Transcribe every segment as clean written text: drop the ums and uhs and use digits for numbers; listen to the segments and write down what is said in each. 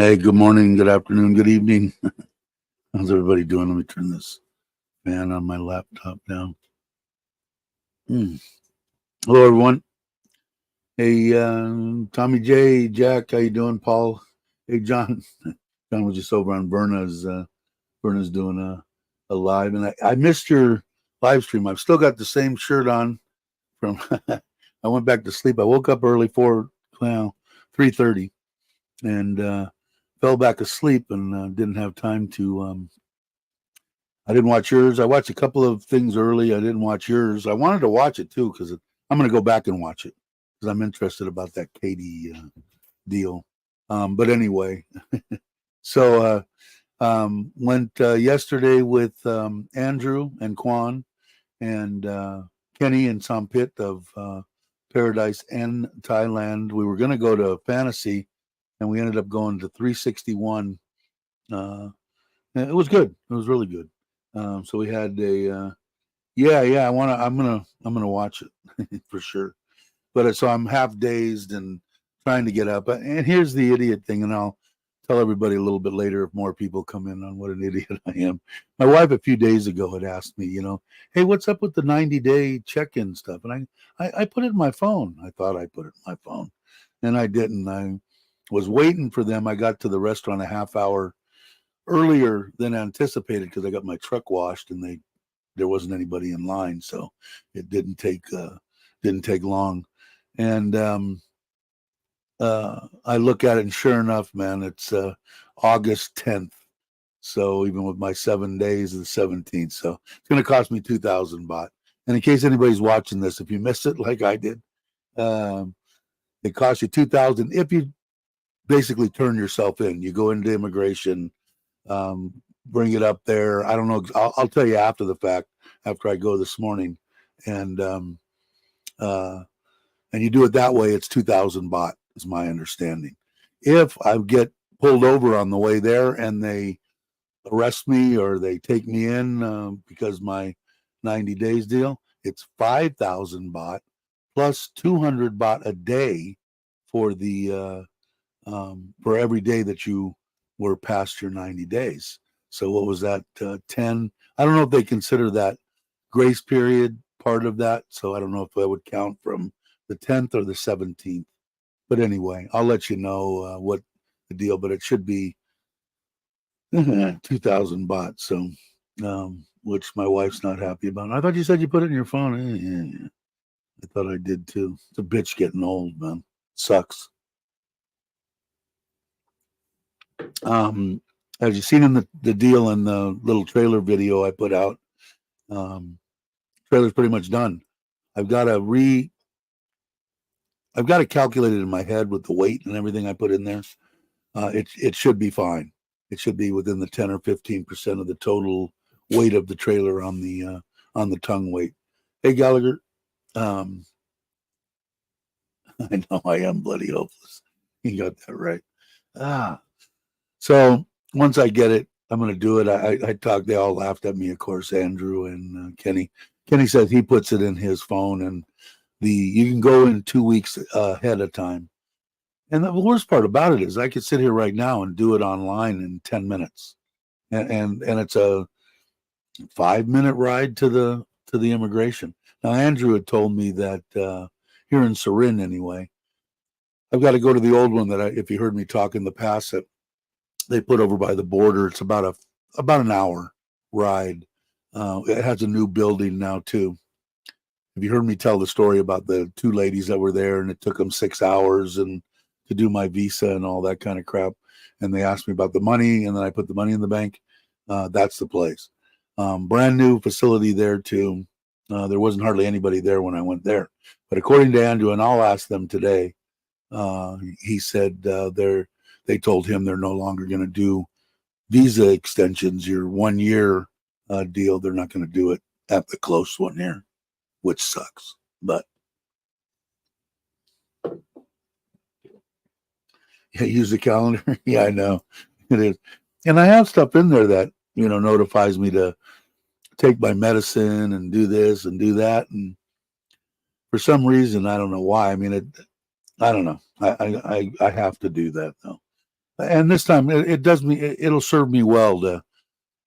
Hey, good morning, good afternoon, good evening. How's everybody doing? Let me turn this fan on my laptop down. Hello, everyone. Hey, Tommy J, Jack, how you doing? Paul, hey, John. John was just over on Berna's. Berna's doing a live, and I missed your live stream. I've still got the same shirt on from. I went back to sleep. I woke up early 3:30, and fell back asleep and didn't have time to. I didn't watch yours. I watched a couple of things early. I didn't watch yours. I wanted to watch it too because I'm going to go back and watch it because I'm interested about that Katie deal. But anyway, so went yesterday with Andrew and Kwan and Kenny and Sampit of Paradise and Thailand. We were going to go to Fantasy, and we ended up going to 361. It was good. It was really good. So we had a I'm gonna watch it for sure. But so I'm half dazed and trying to get up. And here's the idiot thing, and I'll tell everybody a little bit later if more people come in on what an idiot I am. My wife a few days ago had asked me, hey, what's up with the 90-day check-in stuff? And I put it in my phone. I thought I put it in my phone, and I didn't. I was waiting for them. I got to the restaurant a half hour earlier than anticipated because I got my truck washed and there wasn't anybody in line, so it didn't take long. And I look at it, and sure enough, man, it's August 10th. So even with my 7 days, the 17th. So it's going to cost me 2,000 baht. And in case anybody's watching this, if you missed it like I did, it costs you 2,000 if you basically turn yourself in. You go into immigration. Bring it up there. I don't know. I'll tell you after the fact, after I go this morning, and you do it that way. It's 2,000 baht, is my understanding. If I get pulled over on the way there and they arrest me or they take me in because my 90 days deal, it's 5,000 baht plus 200 baht a day for the for every day that you were past your 90 days. So what was that, 10? I don't know if they consider that grace period part of that. So I don't know if that would count from the 10th or the 17th. But anyway, I'll let you know what the deal, but it should be 2,000 baht. So, which my wife's not happy about. I thought you said you put it in your phone. I thought I did too. It's a bitch getting old, man. Sucks. As you've seen in the deal in the little trailer video I put out, trailer's pretty much done. I've got to calculate it in my head with the weight and everything I put in there. It should be fine. It should be within the 10 or 15% of the total weight of the trailer on the tongue weight. Hey Gallagher, I know I am bloody hopeless. You got that right. So once I get it, I'm going to do it. I talked. They all laughed at me, of course. Andrew and Kenny. Kenny says he puts it in his phone, and you can go in 2 weeks ahead of time. And the worst part about it is I could sit here right now and do it online in 10 minutes, and it's a 5-minute ride to the immigration. Now Andrew had told me that here in Sarin anyway, I've got to go to the old one that if you heard me talk in the past, that they put over by the border. It's about an hour ride. It has a new building now too. Have you heard me tell the story about the two ladies that were there, and it took them 6 hours and to do my visa and all that kind of crap? And they asked me about the money, and then I put the money in the bank. That's the place. Brand new facility there too. There wasn't hardly anybody there when I went there, but according to Andrew, and I'll ask them today, he said they told him they're no longer going to do visa extensions. Your 1 year deal, they're not going to do it at the close 1 year, which sucks. But yeah, use the calendar. Yeah, I know it is, and I have stuff in there that notifies me to take my medicine and do this and do that, and for some reason I don't know why. I mean, I don't know. I have to do that though, and this time it does me. It'll serve me well to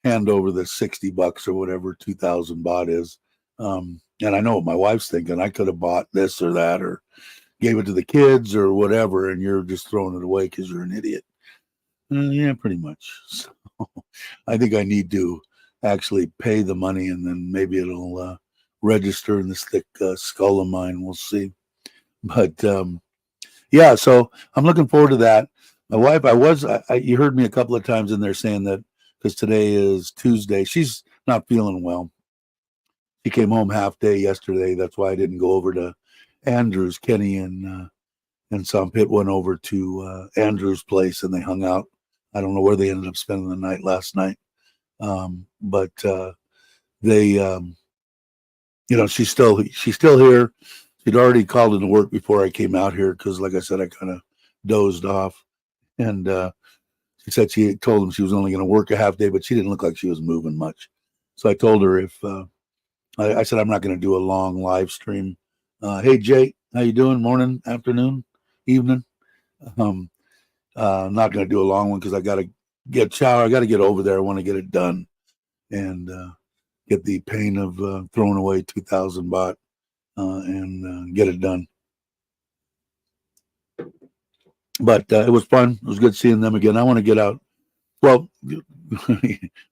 hand over the $60 or whatever 2,000 baht is. And I know what my wife's thinking. I could have bought this or that or gave it to the kids or whatever, and you're just throwing it away because you're an idiot. Yeah, pretty much. So I think I need to actually pay the money, and then maybe it'll register in this thick skull of mine. We'll see. But yeah, so I'm looking forward to that. My wife, you heard me a couple of times in there saying that because today is Tuesday, she's not feeling well. She came home half day yesterday. That's why I didn't go over to Andrew's. Kenny and Sam Pitt went over to Andrew's place and they hung out. I don't know where they ended up spending the night last night. But they, she's still here. She'd already called into work before I came out here because, like I said, I kind of dozed off. And she said she told him she was only going to work a half day, but she didn't look like she was moving much. So I told her if I said I'm not going to do a long live stream. Hey Jay, how you doing? Morning, afternoon, evening. I'm not going to do a long one because I got to get shower. I got to get over there. I want to get it done and get the pain of throwing away 2,000 baht and get it done. But it was fun. It was good seeing them again. I want to get out. Well,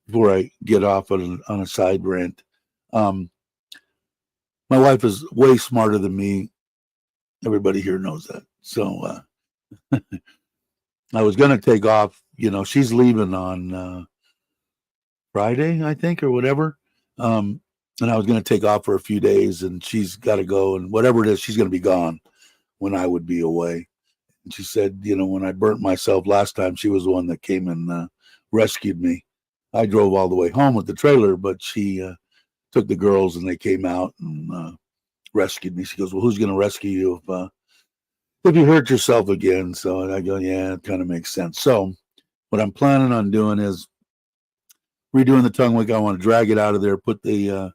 before I get off on a side rant, my wife is way smarter than me. Everybody here knows that. So I was going to take off. She's leaving on Friday, I think, or whatever. And I was going to take off for a few days, and she's got to go. And whatever it is, she's going to be gone when I would be away. And she said, when I burnt myself last time, she was the one that came and rescued me. I drove all the way home with the trailer, but she took the girls and they came out and rescued me. She goes, well, who's going to rescue you if you hurt yourself again? So and I go, yeah, it kind of makes sense. So what I'm planning on doing is redoing the tongue wick. I want to drag it out of there, put the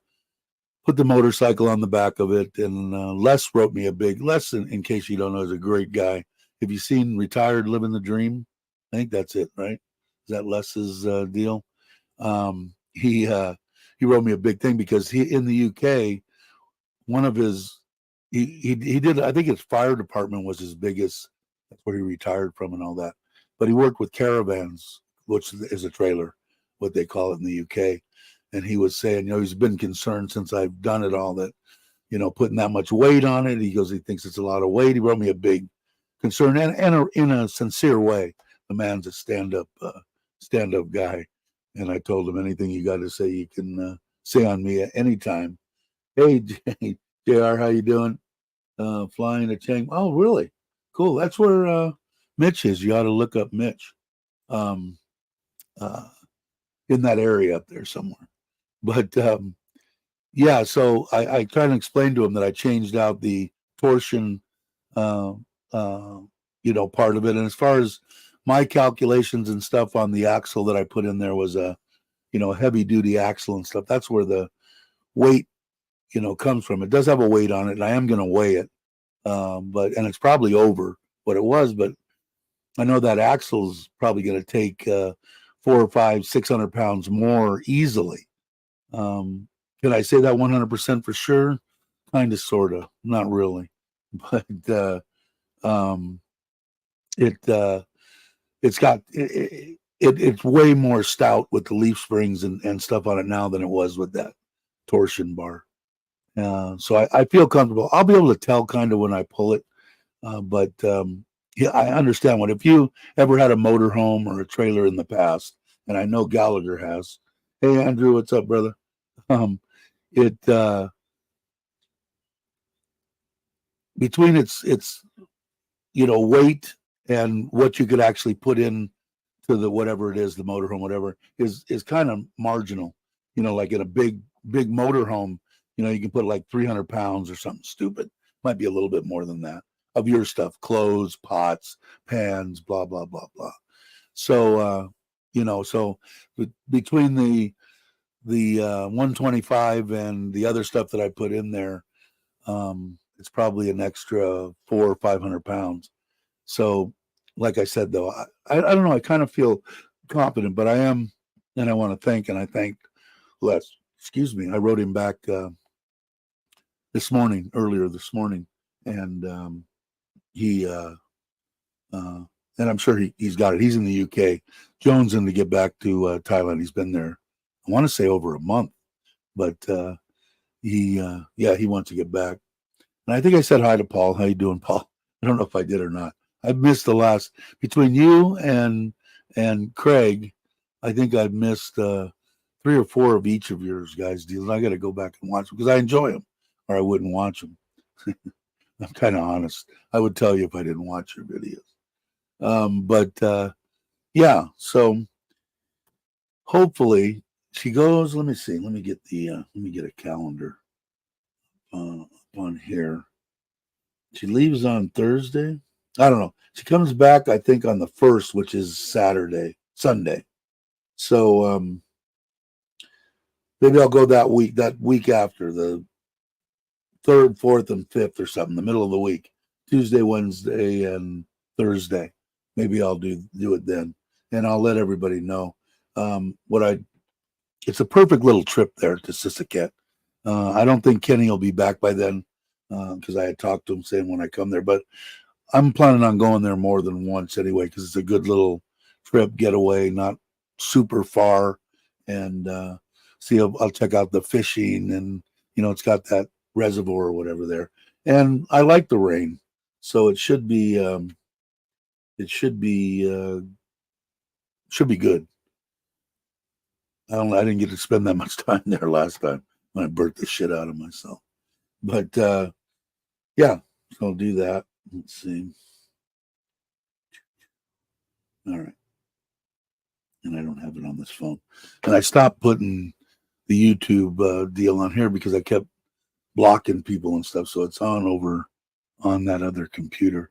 motorcycle on the back of it. And Les wrote me a big lesson, in case you don't know, is a great guy. Have you seen Retired Living the Dream? I think that's it, right? Is that Les's deal? He wrote me a big thing because he in the UK, one of his he did, I think his fire department was his biggest. That's where he retired from and all that. But he worked with caravans, which is a trailer, what they call it in the UK. And he was saying, he's been concerned since I've done it all that, putting that much weight on it. He goes, he thinks it's a lot of weight. He wrote me a big concern and in a sincere way. The man's a stand-up guy. And I told him, anything you got to say, you can say on me at any time. Hey, JR, how you doing? Flying to Chang. Oh, really? Cool. That's where Mitch is. You ought to look up Mitch in that area up there somewhere. But yeah, so I kind of explained to him that I changed out the torsion, part of it. And as far as my calculations and stuff on the axle that I put in there was a heavy duty axle and stuff. That's where the weight, comes from. It does have a weight on it, and I am going to weigh it. And it's probably over what it was, but I know that axle's probably going to take 400 or 500, 600 pounds more easily Can I say that 100% for sure? Kind of, sort of, not really, but it it's got it's way more stout with the leaf springs and stuff on it now than it was with that torsion bar. So I feel comfortable. I'll be able to tell kind of when I pull it, but yeah, I understand what if you ever had a motorhome or a trailer in the past, and I know Gallagher has. Hey Andrew, what's up, brother? It between its weight and what you could actually put in to the whatever it is, the motorhome, whatever is kind of marginal. Like in a big motorhome, you can put like 300 pounds or something stupid. Might be a little bit more than that of your stuff, clothes, pots, pans, blah blah blah blah. So so between the 125 and the other stuff that I put in there, it's probably an extra 400 or 500 pounds. So, like I said, though, I don't know. I kind of feel confident, but I am, and I want to thank, and I thank Les. Excuse me. I wrote him back earlier this morning, and he, and I'm sure he's got it. He's in the UK. Jones in to get back to Thailand. He's been there, I want to say over a month, but he wants to get back. And I think I said hi to Paul. How you doing, Paul? I don't know if I did or not. I've missed the last between you and Craig. I think I've missed 3 or 4 of each of yours guys' deals. I got to go back and watch them because I enjoy them, or I wouldn't watch them. I'm kind of honest. I would tell you if I didn't watch your videos. But yeah. So hopefully she goes. Let me see. Let me get a calendar on here. She leaves on Thursday. I don't know. She comes back, I think, on the 1st, which is Sunday. So maybe I'll go that week after, the 3rd, 4th, and 5th or something, the middle of the week, Tuesday, Wednesday, and Thursday. Maybe I'll do it then, and I'll let everybody know. It's a perfect little trip there to Sisaket. I don't think Kenny will be back by then because I had talked to him saying when I come there, but I'm planning on going there more than once anyway because it's a good little trip getaway, not super far, and see. I'll check out the fishing, and it's got that reservoir or whatever there, and I like the rain, so it should be good. I didn't get to spend that much time there last time when I burnt the shit out of myself, but yeah, so I'll do that. Let's see. All right. And I don't have it on this phone. And I stopped putting the YouTube deal on here because I kept blocking people and stuff. So it's over on that other computer.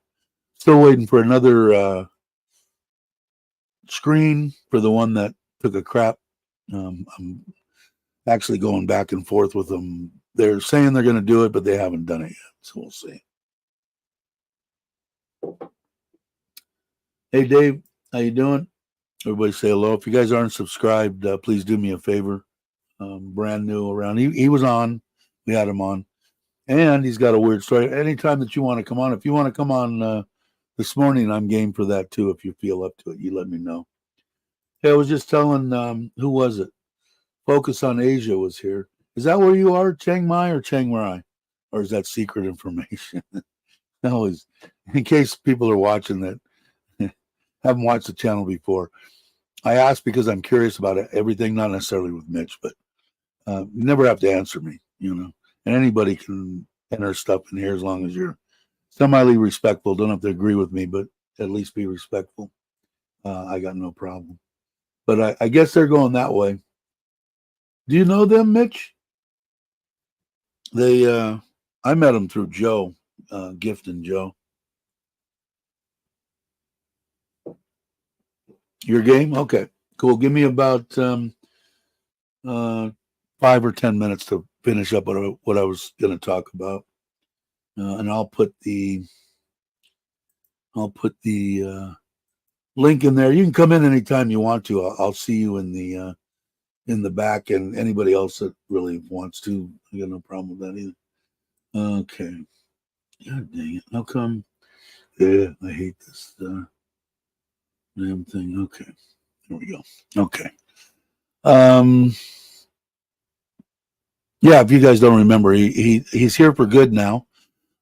Still waiting for another screen for the one that took a crap. I'm actually going back and forth with them. They're saying they're going to do it, but they haven't done it yet. So we'll see. Hey, Dave, how you doing? Everybody say hello. If you guys aren't subscribed, please do me a favor. Brand new around. He was on. We had him on. And he's got a weird story. Anytime that you want to come on, if you want to come on this morning, I'm game for that too. If you feel up to it, you let me know. Hey, I was just telling, who was it? Focus on Asia was here. Is that where you are, Chiang Mai or Chiang Mai? Or is that secret information? No, in case people are watching that haven't watched the channel before. I ask because I'm curious about everything, not necessarily with Mitch, but you never have to answer me, and anybody can enter stuff in here as long as you're semi respectful. Don't have to agree with me, but at least be respectful. I got no problem. But I guess they're going that way. Do you know them, Mitch? I met them through Joe, Gift and Joe. Your game? Okay, cool. Give me about 5 or 10 minutes to finish up what I was going to talk about, and I'll put the link in there. You can come in anytime you want to. I'll see you in the in the back, and anybody else that really wants to. I got no problem with that either. Okay. God dang it. How come? Yeah, I hate this damn thing. Okay. There we go. Okay. Yeah, if you guys don't remember, he's here for good now.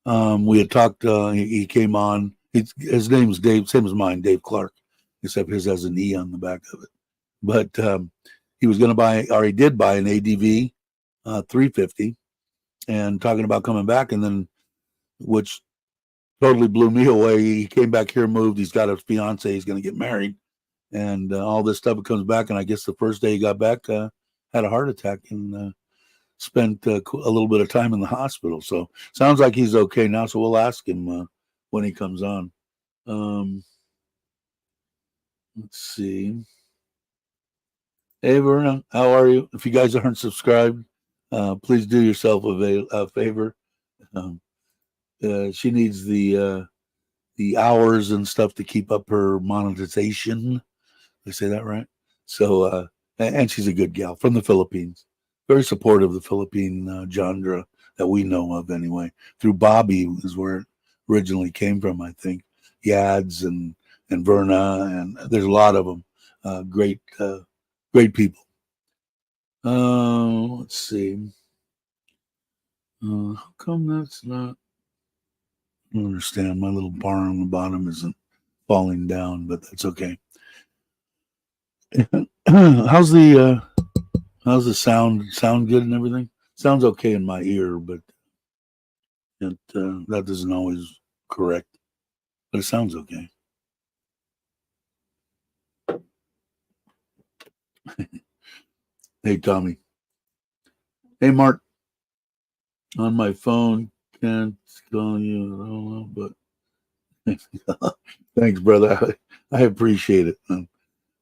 We had talked. He came on. His name's Dave, same as mine, Dave Clark, except his has an E on the back of it. But he was going to buy, or he did buy an ADV 350, and talking about coming back, and then which totally blew me away. He came back here, moved. He's got a fiance. He's going to get married, and all this stuff. It comes back, and I guess the first day he got back, had a heart attack and spent a little bit of time in the hospital. So sounds like he's okay now. So we'll ask him when he comes on. Let's see. Hey, Verna, how are you? If you guys aren't subscribed, please do yourself a favor. She needs the hours and stuff to keep up her monetization. Did I say that right? So, and she's a good gal from the Philippines. Very supportive of the Philippine genre that we know of anyway. Through Bobby is where it originally came from, I think. Yads and Verna, and there's a lot of them. Great people. Let's see. How come that's not? I don't understand. My little bar on the bottom isn't falling down, but that's okay. How's the sound? Sound good and everything? Sounds okay in my ear, but that isn't always correct. But it sounds okay. Hey, Tommy. Hey, Mark. On my phone, can't call you, but thanks, brother. I appreciate it.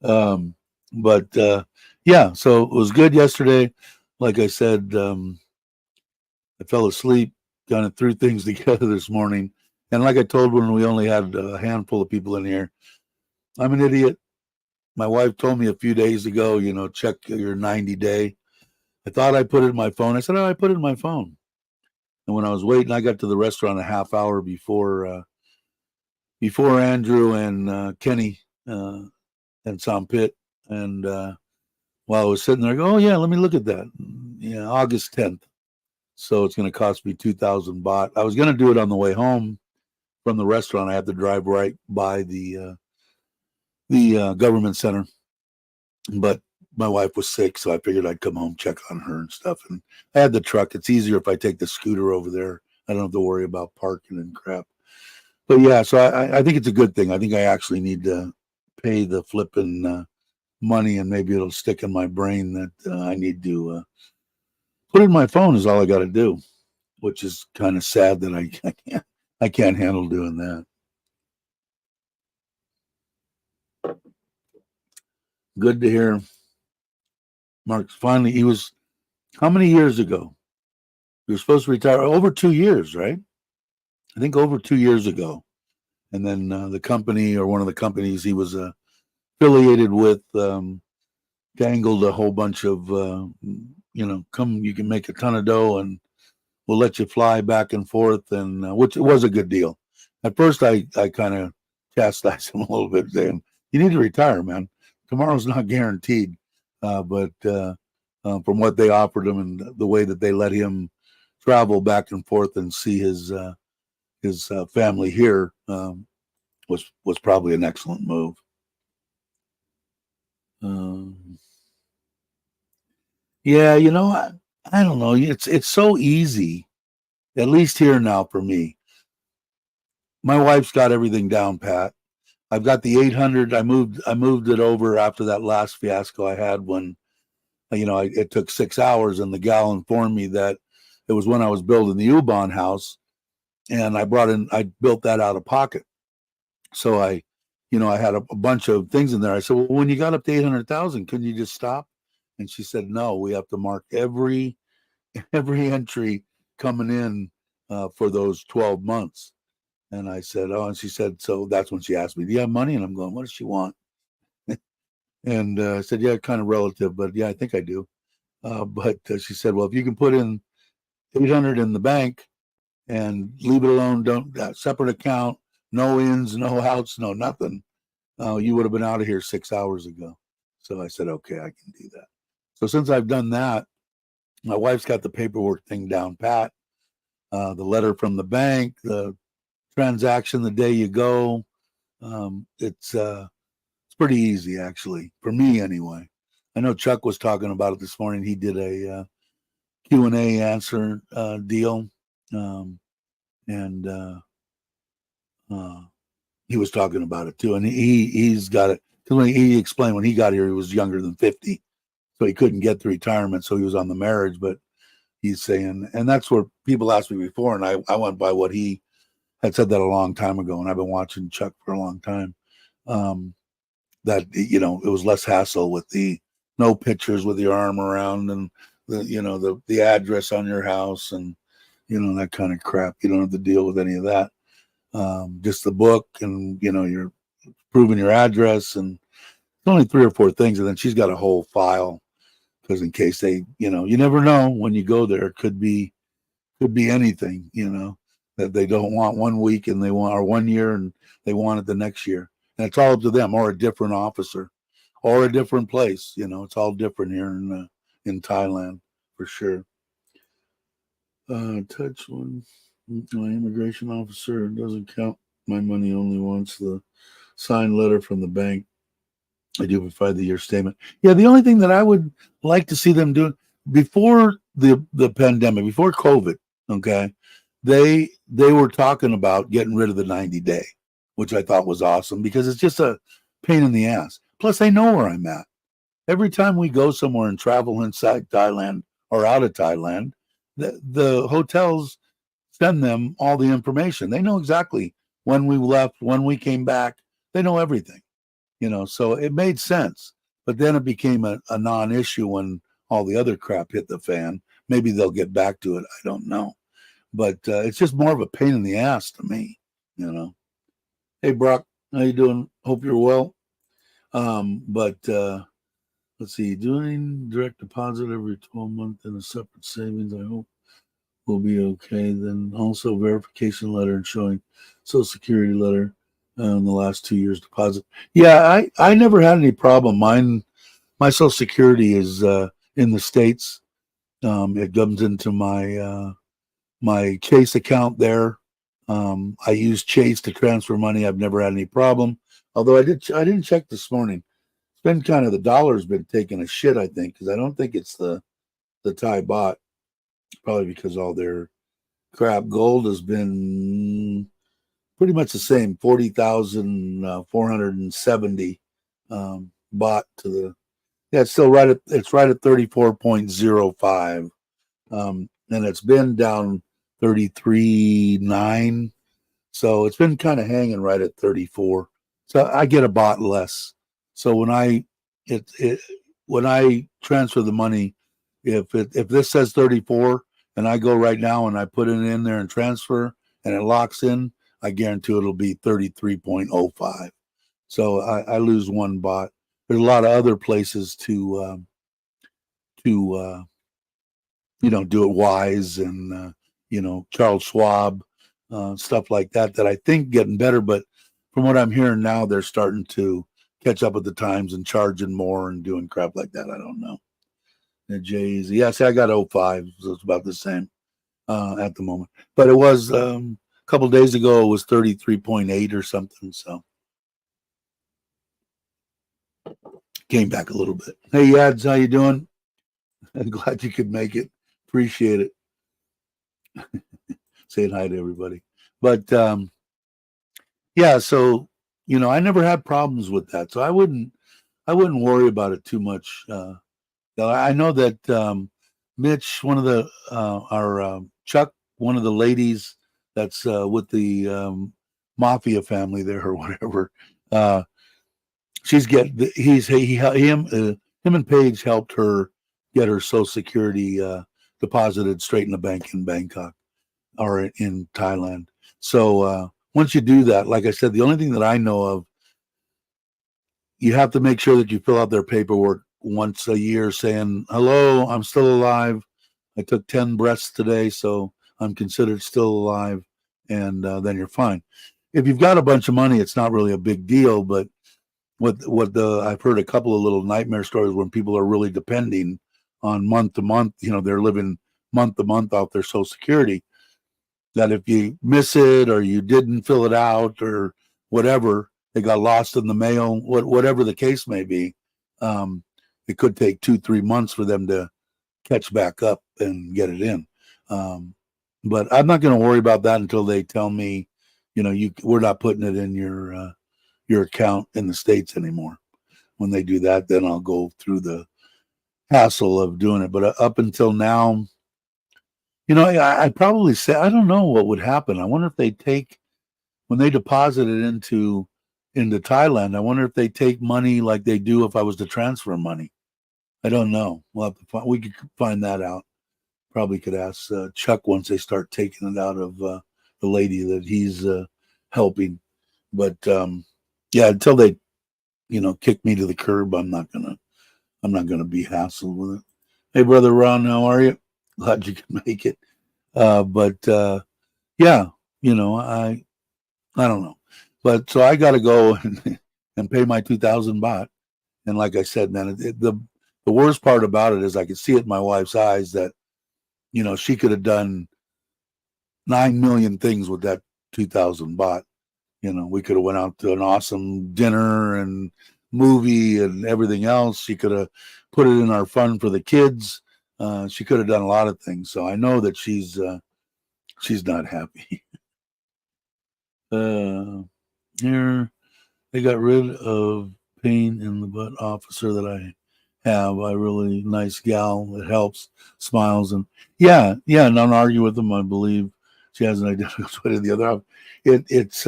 But yeah, so it was good yesterday. Like I said, I fell asleep, kind of threw things together this morning. And like I told when we only had a handful of people in here, I'm an idiot. My wife told me a few days ago, check your 90-day. I thought I put it in my phone. I said, oh, I put it in my phone. And when I was waiting, I got to the restaurant a half hour before Andrew and Kenny and Sam Pitt. And while I was sitting there, I go, oh, yeah, let me look at that. Yeah, August 10th. So it's going to cost me 2,000 baht. I was going to do it on the way home from the restaurant. I had to drive right by the government center, but my wife was sick, so I figured I'd come home, check on her and stuff. And I had the truck. It's easier if I take the scooter over there. I don't have to worry about parking and crap. But yeah, so I think it's a good thing. I think I actually need to pay the flipping money, and maybe it'll stick in my brain that I need to put it in my phone is all I got to do, which is kind of sad that I can't handle doing that. Good to hear. Mark's finally, he was, how many years ago? He was supposed to retire over 2 years, right? I think over 2 years ago. And then the company, or one of the companies he was affiliated with, dangled a whole bunch of, come, you can make a ton of dough and we'll let you fly back and forth, and which was a good deal. At first, I kind of chastised him a little bit, saying, you need to retire, man. Tomorrow's not guaranteed. But from what they offered him and the way that they let him travel back and forth and see his family here, was probably an excellent move. Yeah, I don't know. It's so easy, at least here now for me. My wife's got everything down pat. I've got the 800. I moved it over after that last fiasco I had when, it took 6 hours, and the gal informed me that it was when I was building the U-Bahn house, and I built that out of pocket. So I had a bunch of things in there. I said, well, when you got up to 800,000, couldn't you just stop? And she said, no, we have to mark every entry coming in for those 12 months. And I said, oh, and she said, so that's when she asked me, do you have money? And I'm going, what does she want? And I said, yeah, kind of relative, but yeah, I think I do. But she said, well, if you can put in 800 in the bank and leave it alone, don't separate account, no ins, no outs, no nothing, you would have been out of here 6 hours ago. So I said, okay, I can do that. So since I've done that, my wife's got the paperwork thing down pat. The letter from the bank, the transaction the day you go. It's pretty easy, actually, for me anyway. I know Chuck was talking about it this morning. He did a Q&A answer deal, and he was talking about it too. And he's got it because when he explained when he got here, he was younger than 50, so he couldn't get the retirement, so he was on the marriage. But he's saying, and that's what people asked me before, and I went by what he had said that a long time ago, and I've been watching Chuck for a long time. That it was less hassle with the no pictures with your arm around and the address on your house and that kind of crap. You don't have to deal with any of that. Just the book and you're proving your address, and it's only 3 or 4 things, and then she's got a whole file because in case they you never know when you go there. It could be anything that they don't want 1 week and they want, or 1 year and they want it the next year. And it's all up to them, or a different officer, or a different place. It's all different here in Thailand for sure. Touch one. My immigration officer doesn't count my money, only wants the signed letter from the bank. I do provide the year statement. Yeah, the only thing that I would like to see them do before the pandemic, before COVID, okay, they were talking about getting rid of the 90-day, which I thought was awesome because it's just a pain in the ass. Plus, they know where I'm at. Every time we go somewhere and travel inside Thailand or out of Thailand, the hotels send them all the information. They know exactly when we left, when we came back. They know everything, so it made sense. But then it became a non-issue when all the other crap hit the fan. Maybe they'll get back to it. I don't know. But it's just more of a pain in the ass to me, Hey, Brock, how you doing? Hope you're well. But let's see, doing direct deposit every 12 months in a separate savings, I hope will be okay. Then also verification letter and showing Social Security letter in the last 2 years deposit. Yeah, I never had any problem. My Social Security is in the States. It comes into my Chase account there. I use Chase to transfer money. I've never had any problem. Although I didn't check this morning. It's been kind of, the dollar's been taking a shit, I think, because I don't think it's the Thai baht. Probably because all their crap. Gold has been pretty much the same, 40,470 baht to the. Yeah, it's still right at 34.05. And it's been down 33.9. So it's been kind of hanging right at 34. So I get a baht less. So when I transfer the money, if this says 34 and I go right now and I put it in there and transfer and it locks in, I guarantee it'll be 33.05. So I lose 1 baht. There's a lot of other places to do it Wise and Charles Schwab, stuff like that I think getting better. But from what I'm hearing now, they're starting to catch up with the times and charging more and doing crap like that. I don't know. The J's, yeah, see, I got 05, so it's about the same at the moment. But it was a couple of days ago, it was 33.8 or something. So came back a little bit. Hey, Yads, how you doing? I'm glad you could make it. Appreciate it. Saying hi to everybody. But yeah, so I never had problems with that, so I wouldn't worry about it too much. I know that Mitch, one of the our Chuck, one of the ladies that's with the mafia family there or whatever, she's him and Paige helped her get her Social Security deposited straight in the bank in Bangkok or in Thailand. So once you do that, like I said, the only thing that I know of, you have to make sure that you fill out their paperwork once a year saying, hello, I'm still alive. I took 10 breaths today, so I'm considered still alive. And then you're fine. If you've got a bunch of money, it's not really a big deal. But I've heard a couple of little nightmare stories when people are really depending on month to month. They're living month to month off their Social Security. That if you miss it or you didn't fill it out or whatever, it got lost in the mail, whatever the case may be, it could take 2-3 months for them to catch back up and get it in. But I'm not going to worry about that until they tell me, we're not putting it in your account in the States anymore. When they do that, then I'll go through the hassle of doing it. But up until now, I'd probably say, I don't know what would happen. I wonder if they take, when they deposit it into Thailand, I wonder if they take money like they do if I was to transfer money. I don't know. We could find that out. Probably could ask Chuck once they start taking it out of the lady that he's helping. But yeah, until they, kick me to the curb, I'm not gonna be hassled with it. Hey, brother Ron, how are you? Glad you can make it. But yeah, I don't know. But so I got to go and pay my 2,000 baht. And like I said, man, the worst part about it is I could see it in my wife's eyes that, she could have done 9 million things with that 2,000 baht. We could have went out to an awesome dinner and movie and everything else. She could have put it in our fund for the kids. She could have done a lot of things. So I know that she's not happy. Here, they got rid of pain in the butt officer that I have. A really nice gal that helps, smiles, and yeah, and don't argue with them. I believe she has an identical twin of the other. It's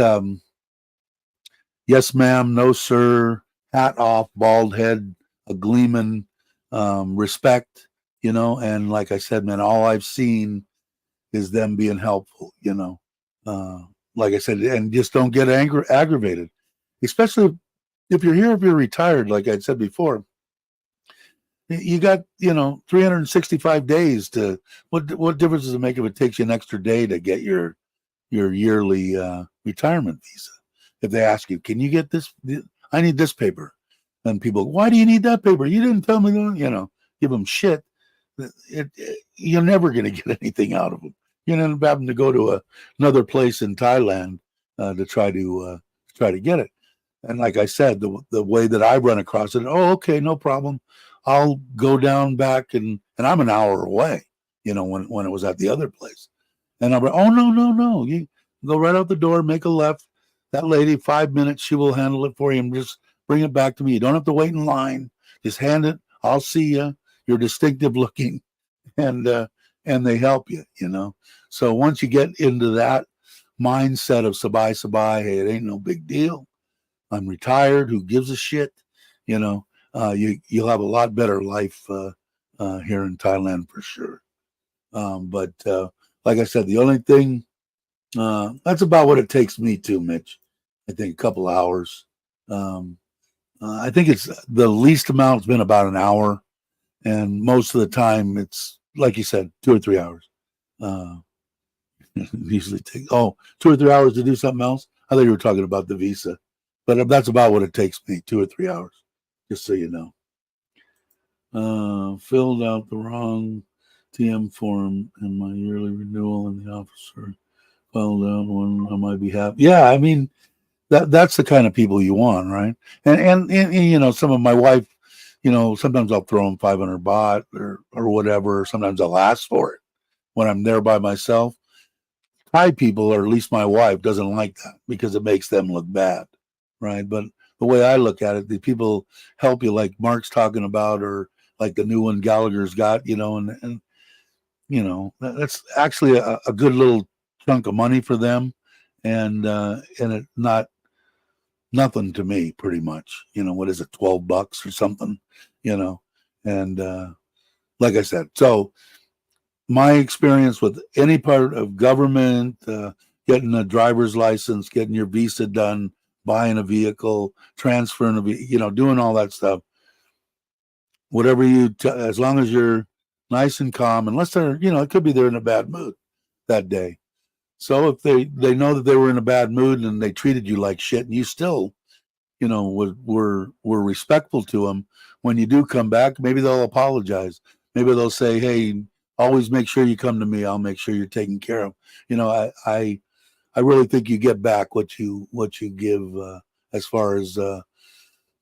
yes, ma'am, no, sir, hat off, bald head, a gleaming, respect, and like I said, man, all I've seen is them being helpful, like I said, and just don't get aggravated, especially if you're retired, like I said before. You got 365 days to what difference does it make if it takes you an extra day to get your yearly retirement visa? If they ask you, can you get this? I need this paper. And people, why do you need that paper? You didn't tell me that. Give them shit. You're never going to get anything out of them. You're end up having to go to another place in Thailand to try to get it. And like I said, the way that I run across it, oh, okay, no problem. I'll go down back and I'm an hour away, when it was at the other place. And I'm like, oh, no. You go right out the door, make a left. That lady, 5 minutes, she will handle it for you and just bring it back to me. You don't have to wait in line. Just hand it. I'll see you. You're distinctive looking. And they help you, So once you get into that mindset of sabai, hey, it ain't no big deal. I'm retired. Who gives a shit? You'll have a lot better life here in Thailand for sure. But like I said, the only thing that's about what it takes me too, Mitch. I think a couple hours. I think it's the least amount. It's been about an hour, and most of the time it's like you said, 2 or 3 hours. Usually take 2 or 3 hours to do something else. I thought you were talking about the visa. But that's about what it takes me, 2 or 3 hours, just so you know. Filled out the wrong TM form in my yearly renewal, and the officer filed out one on my behalf. Yeah, I mean, that's the kind of people you want, right? And some of my wife, sometimes I'll throw them 500 baht or whatever. Sometimes I'll ask for it when I'm there by myself. Thai people, or at least my wife, doesn't like that because it makes them look bad. Right. But the way I look at it, the people help you like Mark's talking about, or like the new one Gallagher's got, and that's actually a good little chunk of money for them. And it nothing to me pretty much, what is it, $12 or something, and like I said, so my experience with any part of government, getting a driver's license, getting your visa done, buying a vehicle, transferring a vehicle, doing all that stuff. Whatever as long as you're nice and calm, unless they're, it could be they're in a bad mood that day. So if they know that they were in a bad mood and they treated you like shit, and you still, were respectful to them, when you do come back, maybe they'll apologize. Maybe they'll say, hey, always make sure you come to me. I'll make sure you're taken care of. I really think you get back what you give, as far as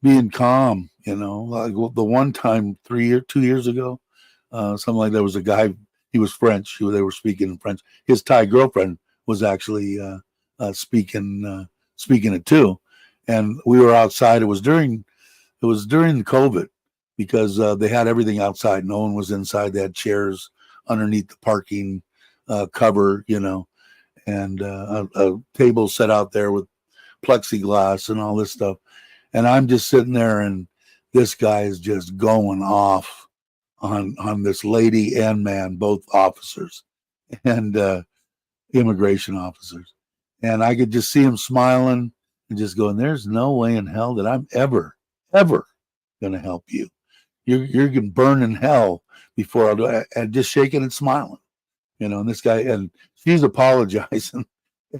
being calm. Like the one time 2 years ago, something like that, was a guy. He was French. They were speaking in French. His Thai girlfriend was actually speaking it too, and we were outside. It was during COVID, because they had everything outside. No one was inside. They had chairs underneath the parking cover, and a table set out there with plexiglass and all this stuff. And I'm just sitting there, and this guy is just going off on this lady and man, both officers and immigration officers. And I could just see him smiling and just going, there's no way in hell that I'm ever going to help you. You're going to burn in hell before I'll do it. And just shaking and smiling, and this guy, and she's apologizing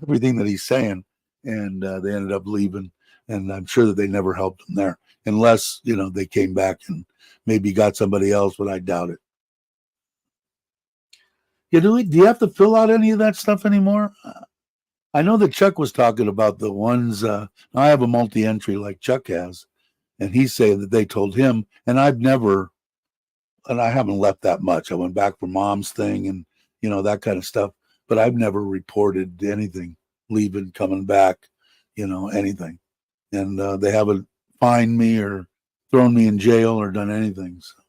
everything that he's saying. And they ended up leaving. And I'm sure that they never helped him there, unless, they came back and maybe got somebody else, but I doubt it. Yeah, do you have to fill out any of that stuff anymore? I know that Chuck was talking about the ones, I have a multi-entry like Chuck has, and he's saying that they told him, and I haven't left that much. I went back for Mom's thing and, that kind of stuff, but I've never reported anything, leaving, coming back, anything. And they haven't fined me or thrown me in jail or done anything. So.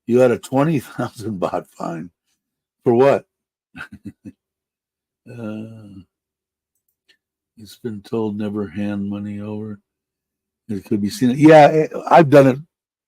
You had a 20,000 baht fine. For what? It's been told never hand money over. It could be seen. Yeah, I've done it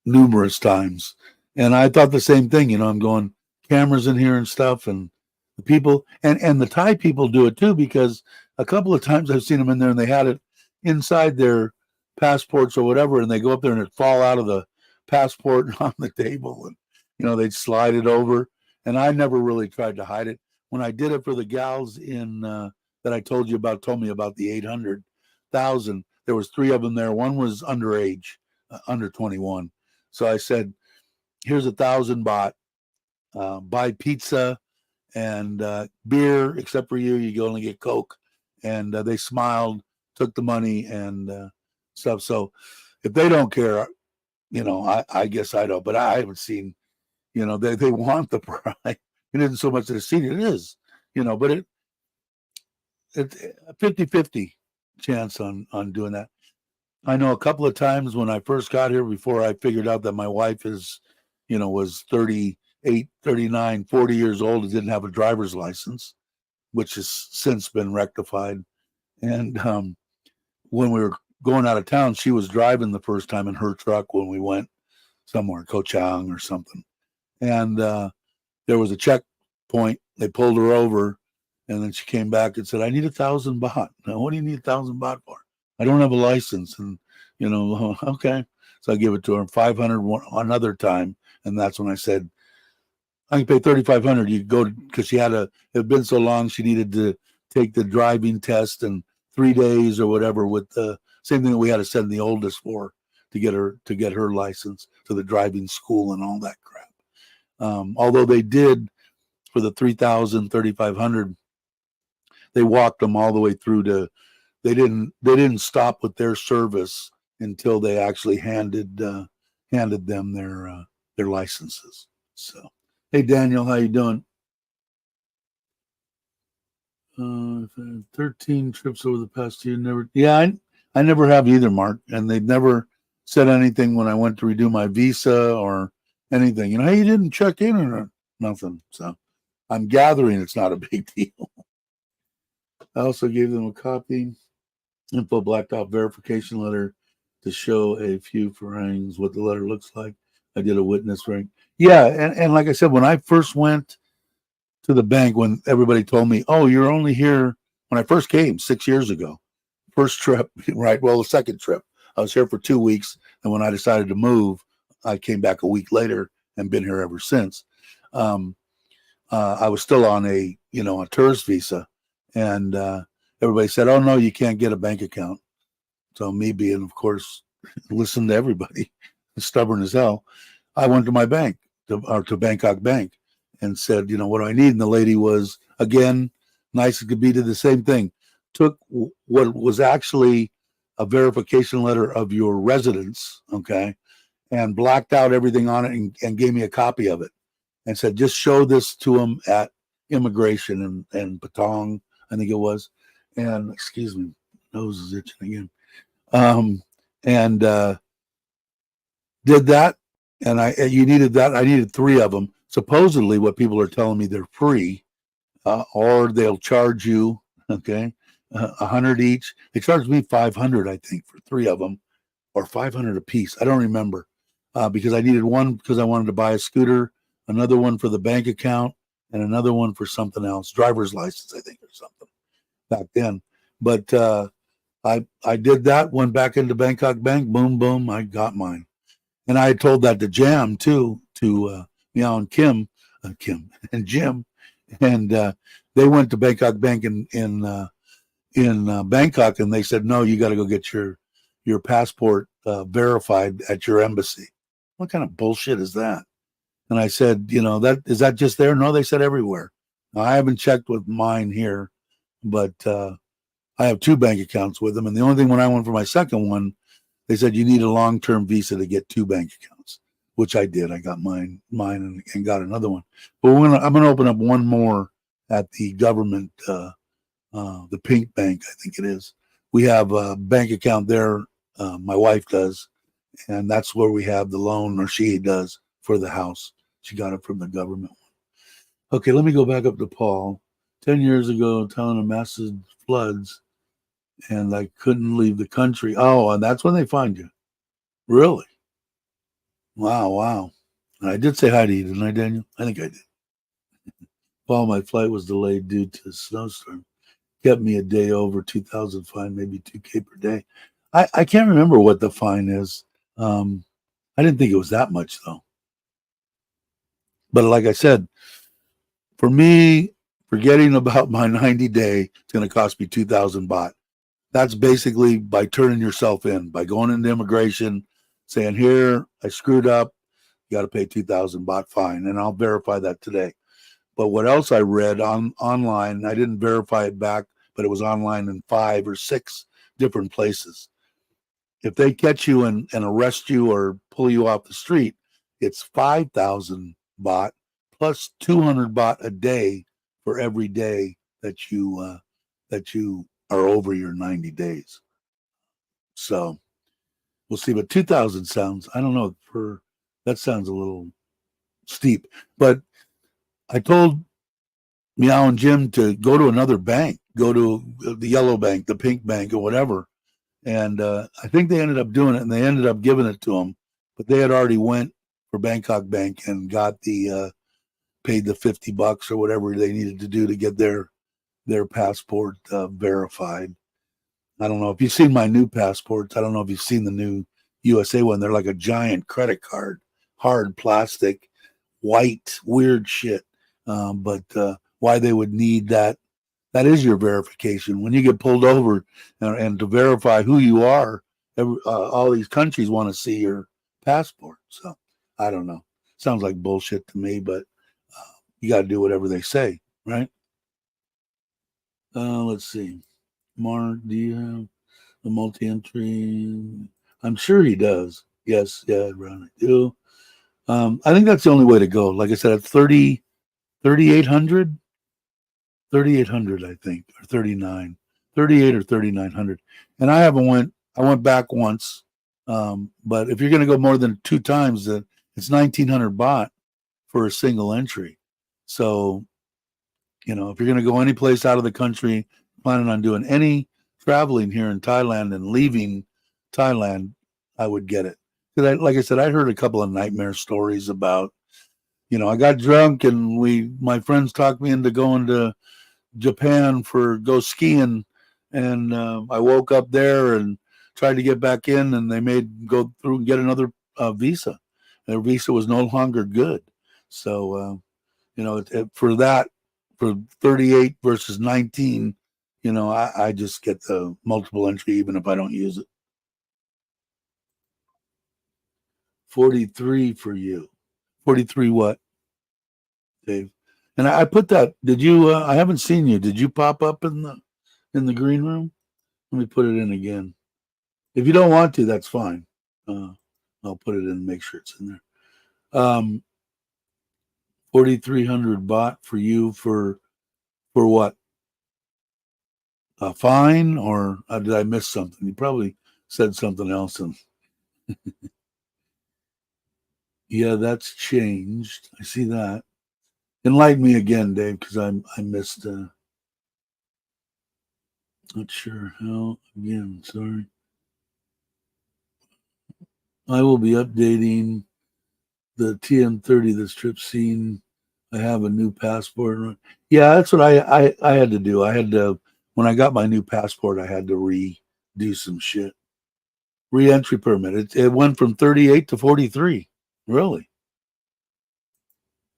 numerous times. And I thought the same thing. I'm going, cameras in here and stuff. And the people, and the Thai people do it too, because a couple of times I've seen them in there and they had it inside their passports or whatever, and they go up there and it fall out of the passport on the table, and they'd slide it over. And I never really tried to hide it. When I did it for the gals in that I told me about the 800,000, there was 3 of them there. One was underage, under 21. So I said, here's 1,000 baht, buy pizza and beer, except for you can only get Coke. And they smiled, took the money and stuff. So if they don't care, I guess I don't. But I haven't seen, they want the prize. It isn't so much that it's seen, it is, but it's a 50-50 chance on doing that. I know a couple of times when I first got here, before I figured out that my wife was 38, 39, 40 years old and didn't have a driver's license, which has since been rectified. And when we were going out of town, she was driving the first time in her truck when we went somewhere, Ko Chang or something. And there was a checkpoint. They pulled her over, and then she came back and said, I need 1,000 baht. Now, what do you need 1,000 baht for? I don't have a license. And, okay. So I give it to her. 500 another time. And that's when I said, I can pay 3,500. You go, because it had been so long, she needed to take the driving test in 3 days or whatever, with the same thing that we had to send the oldest for to get her license, to the driving school and all that crap. Although they did, for the 3,000, 3,500, they walked them all the way through to, they didn't stop with their service until they actually handed them their licenses. So, hey Daniel, how you doing? 13 trips over the past year. I never have either, Mark. And they've never said anything when I went to redo my visa or anything. Hey, you didn't check in or nothing. So I'm gathering it's not a big deal. I also gave them a copy, info blacktop verification letter to show a few farangs what the letter looks like. I did a witness ring. Yeah, and like I said, when I first went to the bank, when everybody told me, oh, you're only here when I first came 6 years ago. First trip, right? Well, the second trip. I was here for 2 weeks, and when I decided to move, I came back a week later and been here ever since. I was still on a tourist visa, and everybody said, "Oh no, you can't get a bank account." So me being, of course, listen to everybody, stubborn as hell, I went to my bank, to Bangkok Bank, and said, "What do I need?" And the lady was, again, nice as could be, did the same thing. Took what was actually a verification letter of your residence, okay, and blacked out everything on it and gave me a copy of it and said, just show this to them at immigration and Patong, I think it was. And excuse me, nose is itching again. And did that. And you needed that. I needed 3 of them. Supposedly what people are telling me, they're free, or they'll charge you, okay, 100 each. They charged me 500, I think, for 3 of them, or 500 a piece. I don't remember, because I needed one because I wanted to buy a scooter, another one for the bank account, and another one for something else, driver's license, I think, or something back then. But I did that, went back into Bangkok Bank, boom, boom, I got mine. And I told that to Jam too, to Meow and Kim and Jim, and they went to Bangkok Bank in Bangkok, and they said, no, you got to go get your passport verified at your embassy. What kind of bullshit is that? And I said, is that just there? No, they said everywhere. Now, I haven't checked with mine here, but I have 2 bank accounts with them. And the only thing, when I went for my second one, they said you need a long-term visa to get 2 bank accounts, which I did. I got mine and got another one. But I'm gonna open up one more at the government, the Pink Bank, I think it is. We have a bank account there. My wife does, and that's where we have the loan, or she does, for the house. She got it from the government. Okay, let me go back up to Paul. 10 years ago, telling of massive floods, and I couldn't leave the country. Oh, and that's when they find you. Really? Wow. And I did say hi to you, didn't I, Daniel? I think I did. Paul, my flight was delayed due to a snowstorm. Kept me a day over, 2,000 fine, maybe 2K per day. I can't remember what the fine is. I didn't think it was that much, though. But like I said, for me, forgetting about my 90-day, it's going to cost me 2,000 baht. That's basically by turning yourself in, by going into immigration, saying, here, I screwed up, you got to pay 2,000 baht fine, and I'll verify that today. But what else I read online, I didn't verify it back, but it was online in 5 or 6 different places. If they catch you and arrest you or pull you off the street, it's 5,000 baht plus 200 baht a day for every day that you are over your 90 days. So we'll see. But 2,000 sounds, I don't know, that sounds a little steep. But I told Meow and Jim to go to another bank, go to the yellow bank, the pink bank, or whatever. And I think they ended up doing it, and they ended up giving it to them. But they had already went for Bangkok Bank and got paid the $50 or whatever they needed to do to get their passport verified. I don't know if you've seen my new passports. I don't know if you've seen the new USA one. They're like a giant credit card, hard plastic, white, weird shit. But why they would need that is your verification. When you get pulled over and to verify who you are, all these countries want to see your passport. So I don't know. Sounds like bullshit to me, but you got to do whatever they say, right? Let's see. Mark, do you have a multi-entry? I'm sure he does. Yes, yeah, Ron, I do. I think that's the only way to go. Like I said, at 3,800, I think, or 39, 38 or 3,900. And I went back once. But if you're going to go more than 2 times, then it's 1,900 baht for a single entry. So, if you're going to go any place out of the country, planning on doing any traveling here in Thailand and leaving Thailand, I would get it. Because like I said, I heard a couple of nightmare stories about, I got drunk and my friends talked me into going to Japan for go skiing, and I woke up there and tried to get back in, and they made go through and get another visa. Their visa was no longer good, so for that, for 38 versus 19, I just get the multiple entry even if I don't use it. 43 for you. 43 what, Dave? And I put that. Did you? I haven't seen you. Did you pop up in the green room? Let me put it in again. If you don't want to, that's fine. I'll put it in and make sure it's in there. 4,300 bot for you for what? A fine, or did I miss something? You probably said something else. And yeah, that's changed. I see that. Enlighten me again, Dave, because I missed. Not sure how. Again, sorry. I will be updating the TM30 this trip scene. I have a new passport. Yeah, that's what I had to do. I had to, when I got my new passport, I had to redo some shit. Re-entry permit. It went from 38 to 43. Really?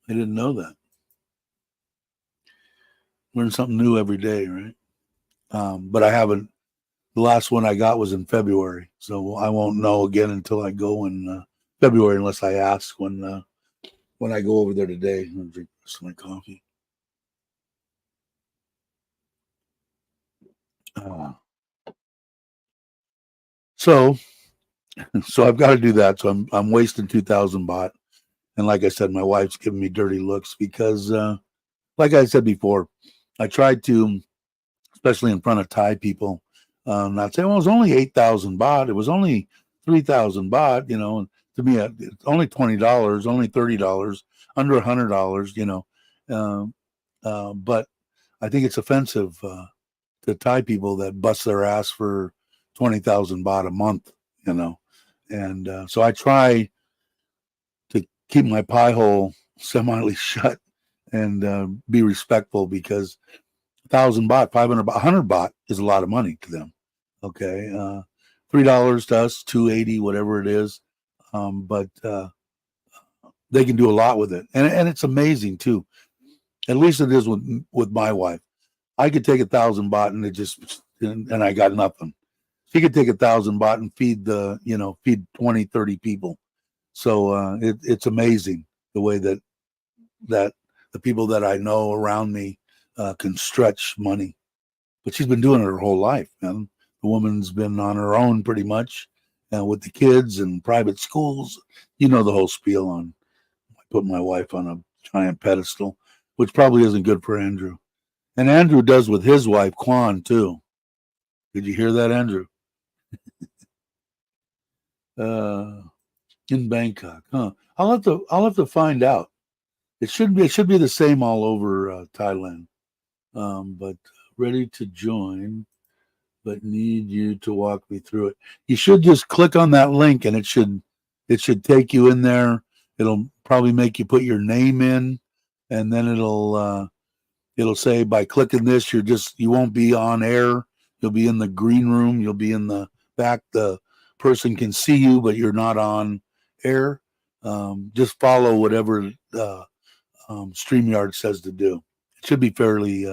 I didn't know that. Learn something new every day, right? But I haven't. The last one I got was in February, so I won't know again until I go in February, unless I ask when I go over there today. I'm gonna drink some of my coffee. So I've got to do that. So I'm wasting 2,000 baht, and like I said, my wife's giving me dirty looks because, like I said before, I tried to, especially in front of Thai people, not say, well, it was only 8,000 baht. It was only 3,000 baht. And to me, it's only $20, only $30, under $100. But I think it's offensive to Thai people that bust their ass for 20,000 baht a month. And so I try to keep my pie hole semi shut and be respectful, because 1,000 baht, 500 baht, 100 baht is a lot of money to them. Okay, $3 to us, 280, whatever it is. But they can do a lot with it, and it's amazing too. At least it is with my wife. I could take 1,000 baht and I got nothing. She could take 1,000 baht and feed 20, 30 people. So it's amazing the way that the people that I know around me can stretch money. But she's been doing it her whole life, man. The woman's been on her own pretty much, with the kids and private schools. The whole spiel on. I put my wife on a giant pedestal, which probably isn't good for Andrew. And Andrew does with his wife, Kwan, too. Did you hear that, Andrew? In Bangkok, huh? I'll have to find out. It should be the same all over Thailand. But ready to join, but need you to walk me through it. You should just click on that link, and it should take you in there. It'll probably make you put your name in, and then it'll say, by clicking this, you won't be on air. You'll be in the green room. You'll be in the back. The person can see you, but you're not on air. Just follow whatever StreamYard says to do. It should be fairly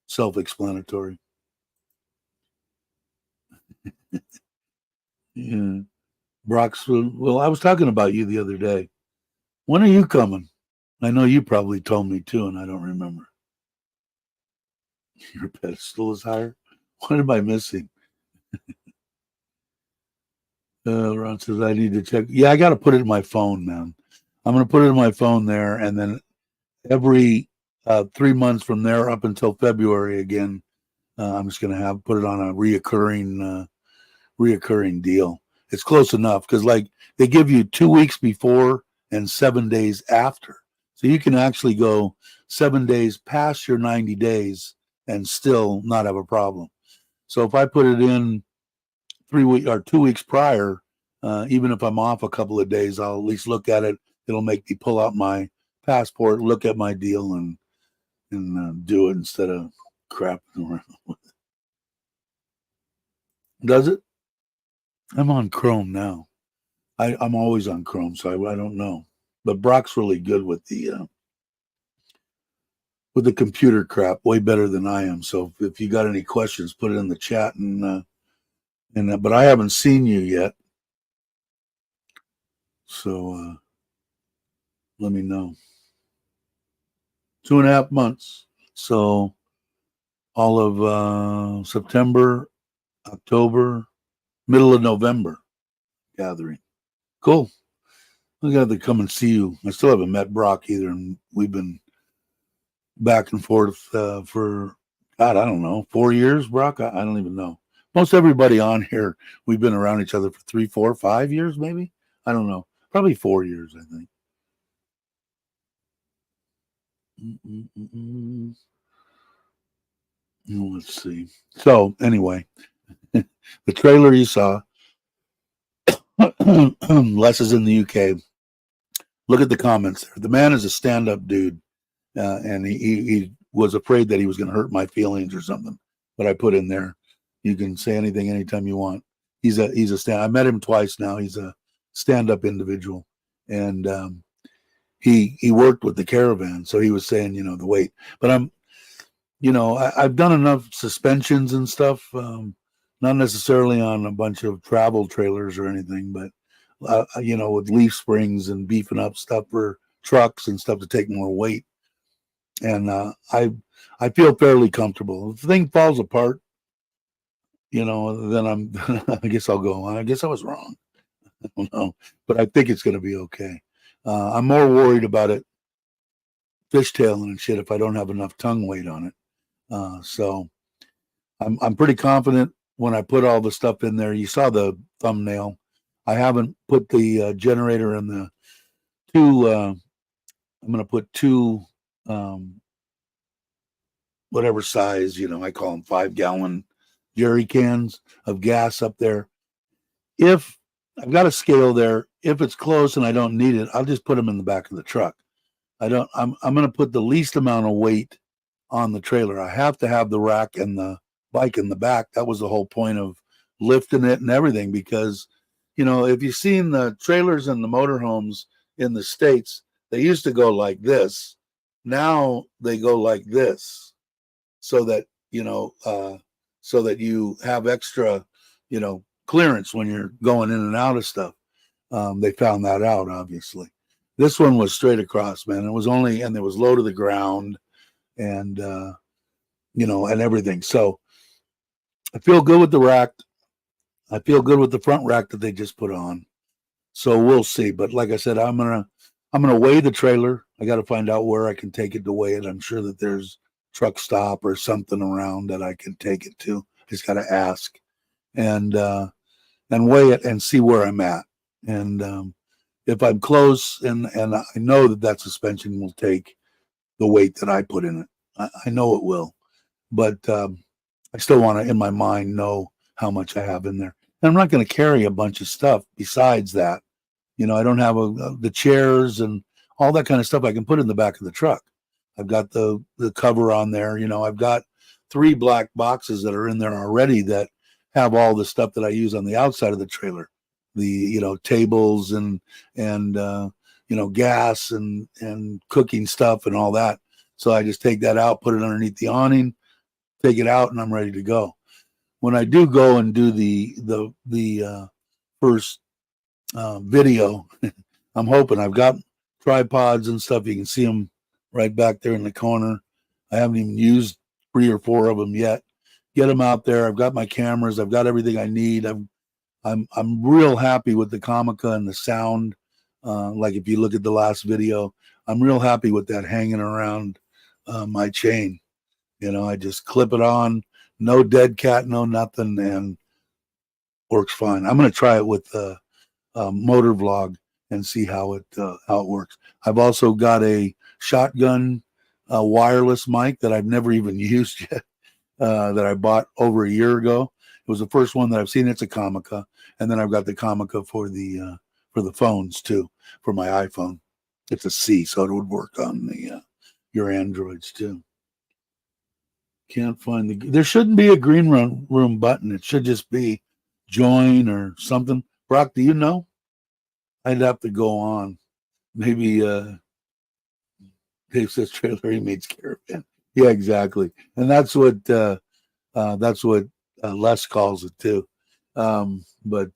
self-explanatory. Yeah. Brock's, well, I was talking about you the other day. When are you coming? I know you probably told me too, and I don't remember. Your pedestal is higher? What am I missing? Ron says I need to check. Yeah, I got to put it in my phone, man. I'm going to put it in my phone there, and then every 3 months from there up until February again, I'm just going to put it on a reoccurring deal. It's close enough, because like they give you 2 weeks before and 7 days after, so you can actually go 7 days past your 90 days and still not have a problem. So if I put it in 3 weeks or 2 weeks prior, even if I'm off a couple of days, I'll at least look at it. It'll make me pull out my passport, look at my deal, and do it instead of crap around with it. Does it? I'm on Chrome now. I'm always on Chrome, so I don't know. But Brock's really good with the computer crap, way better than I am. So if you got any questions, put it in the chat but I haven't seen you yet, so let me know. 2.5 months, so all of September, October, middle of November gathering. Cool. I got to come and see you. I still haven't met Brock either, and we've been back and forth for God, I don't know, 4 years. Brock, I don't even know. Most everybody on here, we've been around each other for 3, 4, 5 years, maybe. I don't know. Probably 4 years, I think. Let's see. So anyway, the trailer you saw, Les is in the UK. Look at the comments there. The man is a stand-up dude, and he was afraid that he was going to hurt my feelings or something. But I put in there, you can say anything anytime you want. He's a stand. I met him twice now. He's a stand-up individual, and he worked with the caravan, so he was saying, the weight. But I've done enough suspensions and stuff, not necessarily on a bunch of travel trailers or anything, but with leaf springs and beefing up stuff for trucks and stuff to take more weight. And I feel fairly comfortable. If the thing falls apart, then I guess I'll go on. I guess I was wrong. I don't know, but I think it's going to be okay. I'm more worried about it fishtailing and shit if I don't have enough tongue weight on it. So I'm pretty confident when I put all the stuff in there. You saw the thumbnail. I haven't put the generator and the two. I'm going to put two, whatever size, I call them 5-gallon jerry cans of gas up there. If I've got a scale there, if it's close and I don't need it, I'll just put them in the back of the truck. I'm going to put the least amount of weight on the trailer. I have to have the rack and the bike in the back. That was the whole point of lifting it and everything, because if you've seen the trailers and the motorhomes in the States, they used to go like this. Now they go like this, so that you have extra clearance when you're going in and out of stuff. They found that out, obviously. This one was straight across, man. It was and there was low to the ground, and and everything. So I feel good with the rack. I feel good with the front rack that they just put on. So we'll see. But like I said, I'm gonna weigh the trailer. I got to find out where I can take it to weigh it. I'm sure that there's truck stop or something around that I can take it to. Just got to ask and weigh it and see where I'm at. And if I'm close and I know that suspension will take the weight that I put in it, I know it will. But I still want to, in my mind, know how much I have in there. And I'm not going to carry a bunch of stuff besides that. I don't have the chairs and all that kind of stuff I can put in the back of the truck. I've got the cover on there. I've got 3 black boxes that are in there already that have all the stuff that I use on the outside of the trailer. The tables and gas and cooking stuff and all that. So I just take that out, put it underneath the awning, take it out, and I'm ready to go. When I do go and do the first video, I'm hoping I've got tripods and stuff. You can see them right back there in the corner. I haven't even used 3 or 4 of them yet. Get them out there. I've got my cameras. I've got everything I need. I'm real happy with the Comica and the sound. Like if you look at the last video, I'm real happy with that hanging around my chain. I just clip it on, no dead cat, no nothing, and works fine. I'm going to try it with Motor Vlog and see how it works. I've also got a shotgun wireless mic that I've never even used yet, that I bought over a year ago. It was the first one that I've seen. It's a Comica, and then I've got the Comica for the phones too, for my iPhone. It's a C, so it would work on your Androids too. Can't find there shouldn't be a green room button. It should just be join or something. Brock, do you know? I'd have to go on. Maybe Dave says trailer he meets caravan. Yeah, exactly. And that's what Les calls it too. But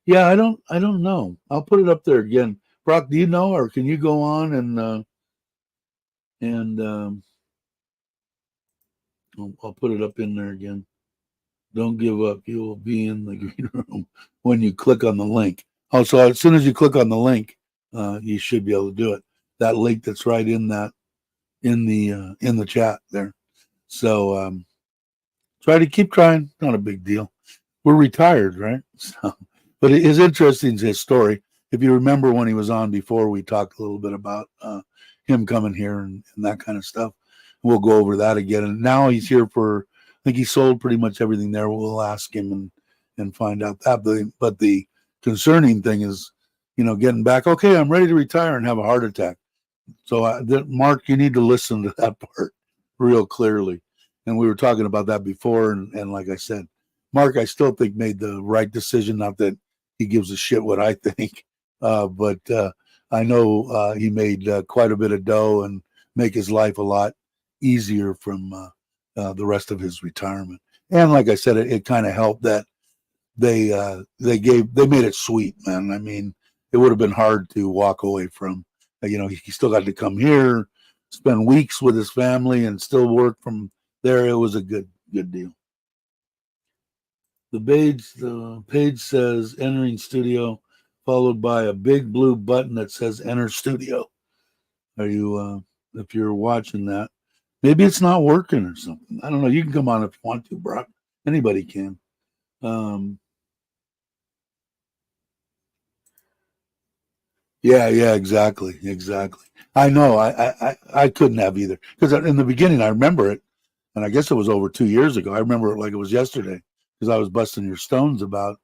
yeah, I don't know. I'll put it up there again. Brock, do you know, or can you go on and I'll put it up in there again. Don't give up. You will be in the green room when you click on the link. Also, as soon as you click on the link, you should be able to do it. That link that's right in that in the chat there. So try to keep trying. Not a big deal. We're retired, right? So, but it is interesting, his story. If you remember when he was on before, we talked a little bit about him coming here and that kind of stuff. We'll go over that again. And now he's here for, I think he sold pretty much everything there. We'll ask him and find out that. But the concerning thing is, getting back, okay, I'm ready to retire and have a heart attack. So, Mark, you need to listen to that part real clearly. And we were talking about that before. And like I said, Mark, I still think made the right decision. Not that he gives a shit what I think, but I know he made quite a bit of dough and make his life a lot easier from the rest of his retirement. And like I said, it kind of helped that they made it sweet, man. I mean, it would have been hard to walk away from. He still got to come here, spend weeks with his family, and still work from there. It was a good deal. The page says entering studio, followed by a big blue button that says enter studio. Are you, if you're watching that, maybe it's not working or something. I don't know. You can come on if you want to, Brock. Anybody can. Yeah, exactly. I know. I couldn't have either, because in the beginning I remember it, and I guess it was over 2 years ago. I remember it like it was yesterday, because I was busting your stones about,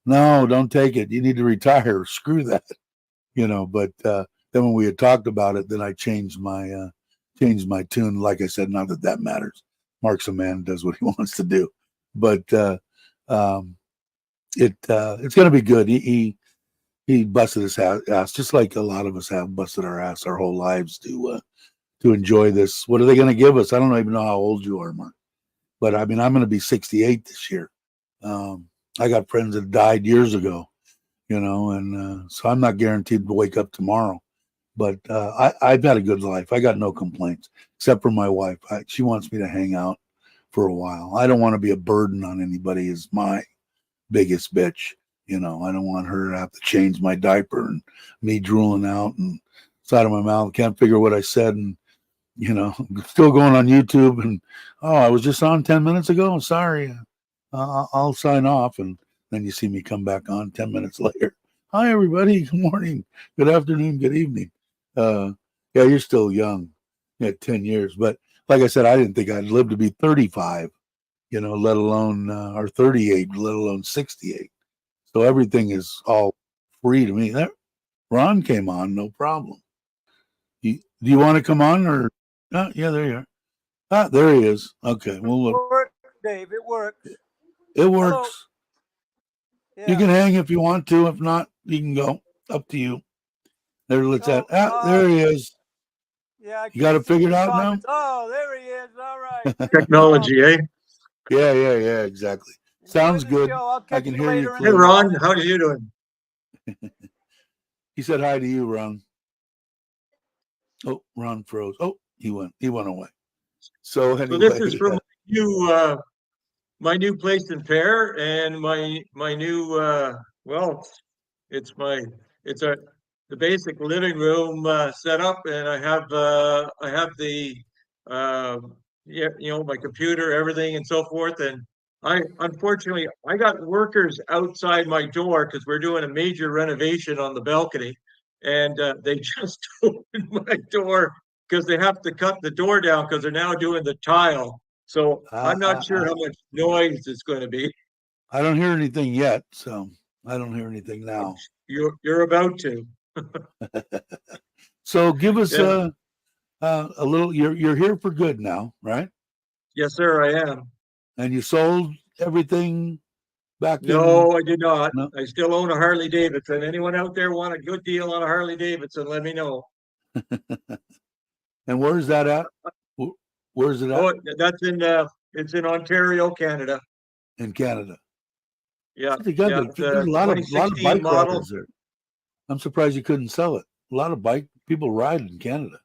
no, don't take it. You need to retire. Screw that, But then when we had talked about it, then I changed my tune. Like I said, not that matters. Mark's a man, does what he wants to do, but it's going to be good. He busted his ass, just like a lot of us have busted our ass our whole lives to enjoy this. What are they going to give us? I don't even know how old you are, Mark. But I mean, I'm going to be 68 this year. I got friends that died years ago, and so I'm not guaranteed to wake up tomorrow. But I've had a good life. I got no complaints, except for my wife. She wants me to hang out for a while. I don't want to be a burden on anybody. Is my biggest bitch. I don't want her to have to change my diaper and me drooling out and side of my mouth. Can't figure what I said, and still going on YouTube. And I was just on 10 minutes ago. Sorry, I'll sign off, and then you see me come back on 10 minutes later. Hi, everybody. Good morning. Good afternoon. Good evening. Yeah, you're still young at 10 years, but like I said, I didn't think I'd live to be 35. Let alone or 38, let alone 68. So everything is all free to me. Ron came on, no problem. Do you want to come on, or? Yeah, there you are. There he is. Okay, well, look. It works, Dave. It works. It works. Yeah. You can hang if you want to. If not, you can go. Up to you. There he is. Yeah, you got to figure it out comments. now. Oh, there he is. All right. Technology, eh? Yeah, exactly. Sounds good. I can hear you. Hey, Ron, how are you doing? He said hi to you, Ron. Oh, Ron froze. Oh, he went away. So anyway, this is from my new place in Pear, and my new it's the basic living room set up, and I have the my computer, everything, and so forth. And unfortunately I got workers outside my door because we're doing a major renovation on the balcony, and they just opened my door because they have to cut the door down because they're now doing the tile. So I'm not sure how much noise it's going to be. I don't hear anything yet, so I don't hear anything now. You're about to. So give us a little. You're here for good now, right? Yes, sir, I am. And you sold everything back in? No, I did not. No. I still own a Harley Davidson. Anyone out there want a good deal on a Harley Davidson, let me know. And where's that at? Where's it at? Oh, it's in Ontario, Canada. In Canada. Yeah, They got yeah. there's It's a a lot of 2016 bike model. riders there. I'm surprised you couldn't sell it. A lot of bike people ride in Canada.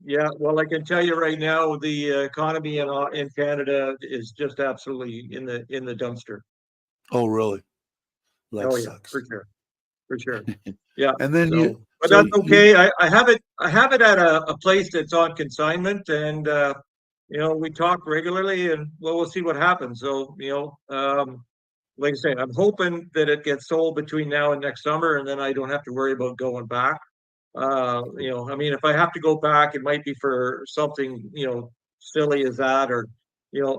Yeah, well, I can tell you right now, the economy in Canada is just absolutely in the dumpster. Oh, really? That Oh yeah, sucks. for sure. Yeah. And then But that's okay. I have it at a place that's on consignment, and we talk regularly, and we'll see what happens. So like I say, I'm hoping that it gets sold between now and next summer, and then I don't have to worry about going back. I mean, if I have to go back, it might be for something, silly as that, or,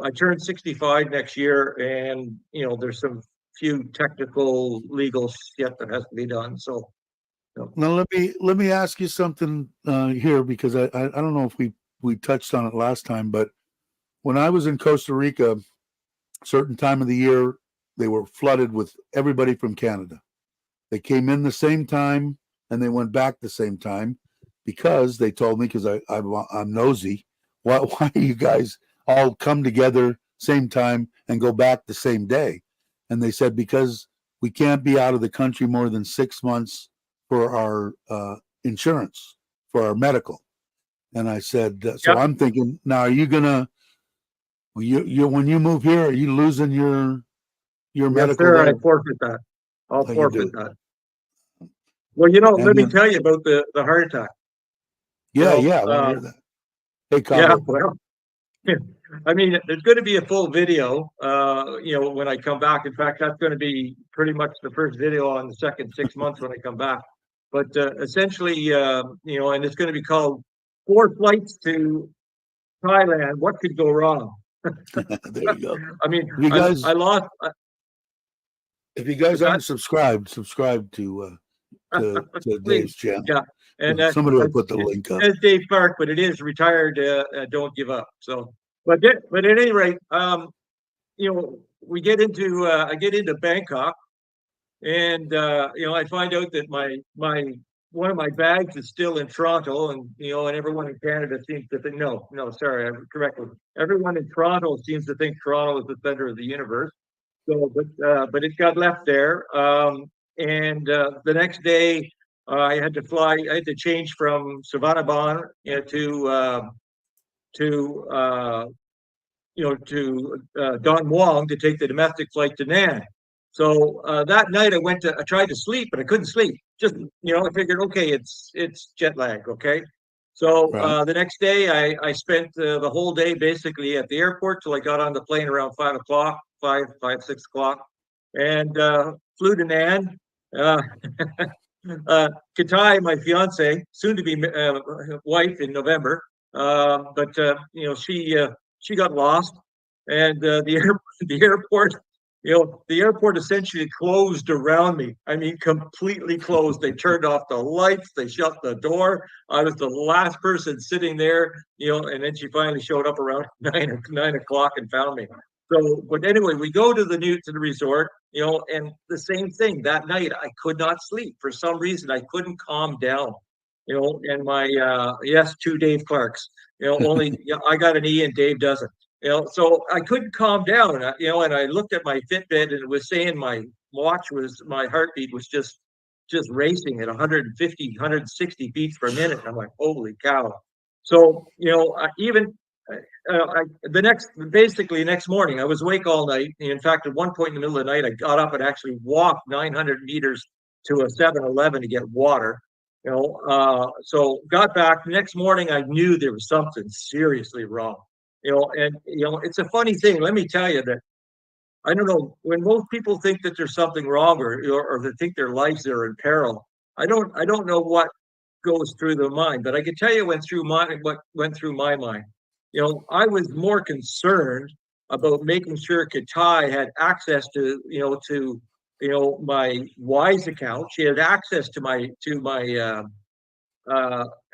I turn 65 next year, and, there's some few technical legal shit that has to be done. So, Now let me ask you something here, because I don't know if we touched on it last time, but when I was in Costa Rica, certain time of the year, they were flooded with everybody from Canada. They came in the same time and they went back the same time, because they told me, because I'm nosy, why do you guys all come together same time and go back the same day? And they said, because we can't be out of the country more than 6 months for our insurance, for our medical. And I said, so Yep. I'm thinking, now are you gonna, you when you move here, are you losing your yes, medical sir, there? I forfeit that. I'll Oh, you forfeit do. that. Well, And let me then, tell you about the heart attack. yeah, So, I want to hear that. Hey, yeah, Cabo. well, I mean, there's going to be a full video, when I come back. In fact, that's going to be pretty much the first video on the second 6 months when I come back. But essentially, and it's going to be called 4 Flights to Thailand. What could go wrong? There you go. I mean, If you guys, I lost. if you guys What's that? aren't subscribe to Please, Dave's channel. yeah. And Somebody will put the it link up. says Dave Clark, but it is retired. Don't give up. So, but at any rate, we get into I get into Bangkok, and I find out that my one of my bags is still in Toronto, and and everyone in Canada seems to think, no, sorry, I'm corrected. Everyone in Toronto seems to think Toronto is the center of the universe. So, but it got left there, and the next day I had to fly. I had to change from Savannahbahn, to Don Muang to take the domestic flight to Nan. So that night I tried to sleep, but I couldn't sleep. Just, I figured, okay, it's jet lag. Okay. So Right. the next day I spent the whole day basically at the airport till I got on the plane around 5 o'clock, 6 o'clock, and flew to Nan. Uh, Katai, my fiance, soon to be wife in November, but she got lost, and the airport, the airport essentially closed around me. I mean, completely closed. They turned off the lights, they shut the door. I was the last person sitting there, and then she finally showed up around 9 o'clock and found me. So, but anyway, we go to the resort, and the same thing that night. I could not sleep for some reason. I couldn't calm down, and my yes, 2 Dave Clarks, only I got an E and Dave doesn't. So I couldn't calm down, and I looked at my Fitbit, and it was saying my heartbeat was just racing at 150, 160 beats per minute. I'm like, holy cow. So, even basically next morning, I was awake all night. In fact, at one point in the middle of the night, I got up and actually walked 900 meters to a 7-Eleven to get water. So got back the next morning. I knew there was something seriously wrong. And it's a funny thing. Let me tell you that I don't know, when most people think that there's something wrong, or they think their lives are in peril. I don't know what goes through their mind, but I can tell you what went through my mind. I was more concerned about making sure Katai had access to my Wise account. She had access to my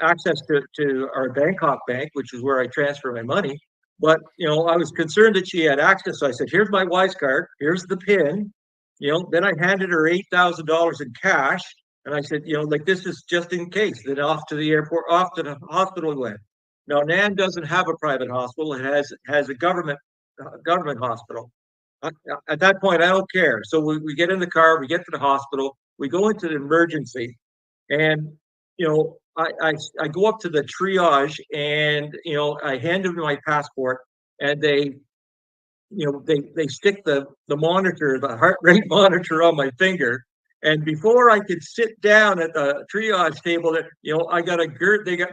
access to our Bangkok bank, which is where I transfer my money. But, I was concerned that she had access. So I said, here's my Wise card. Here's the PIN. Then I handed her $8,000 in cash. And I said, like, this is just in case. Then off to the airport, off to the hospital we went. Now, Nan doesn't have a private hospital. It has a government hospital. At that point, I don't care. So we get in the car, we get to the hospital, we go into the emergency, and I go up to the triage, and I hand them my passport, and they stick the monitor, the heart rate monitor, on my finger. And before I could sit down at the triage table, I got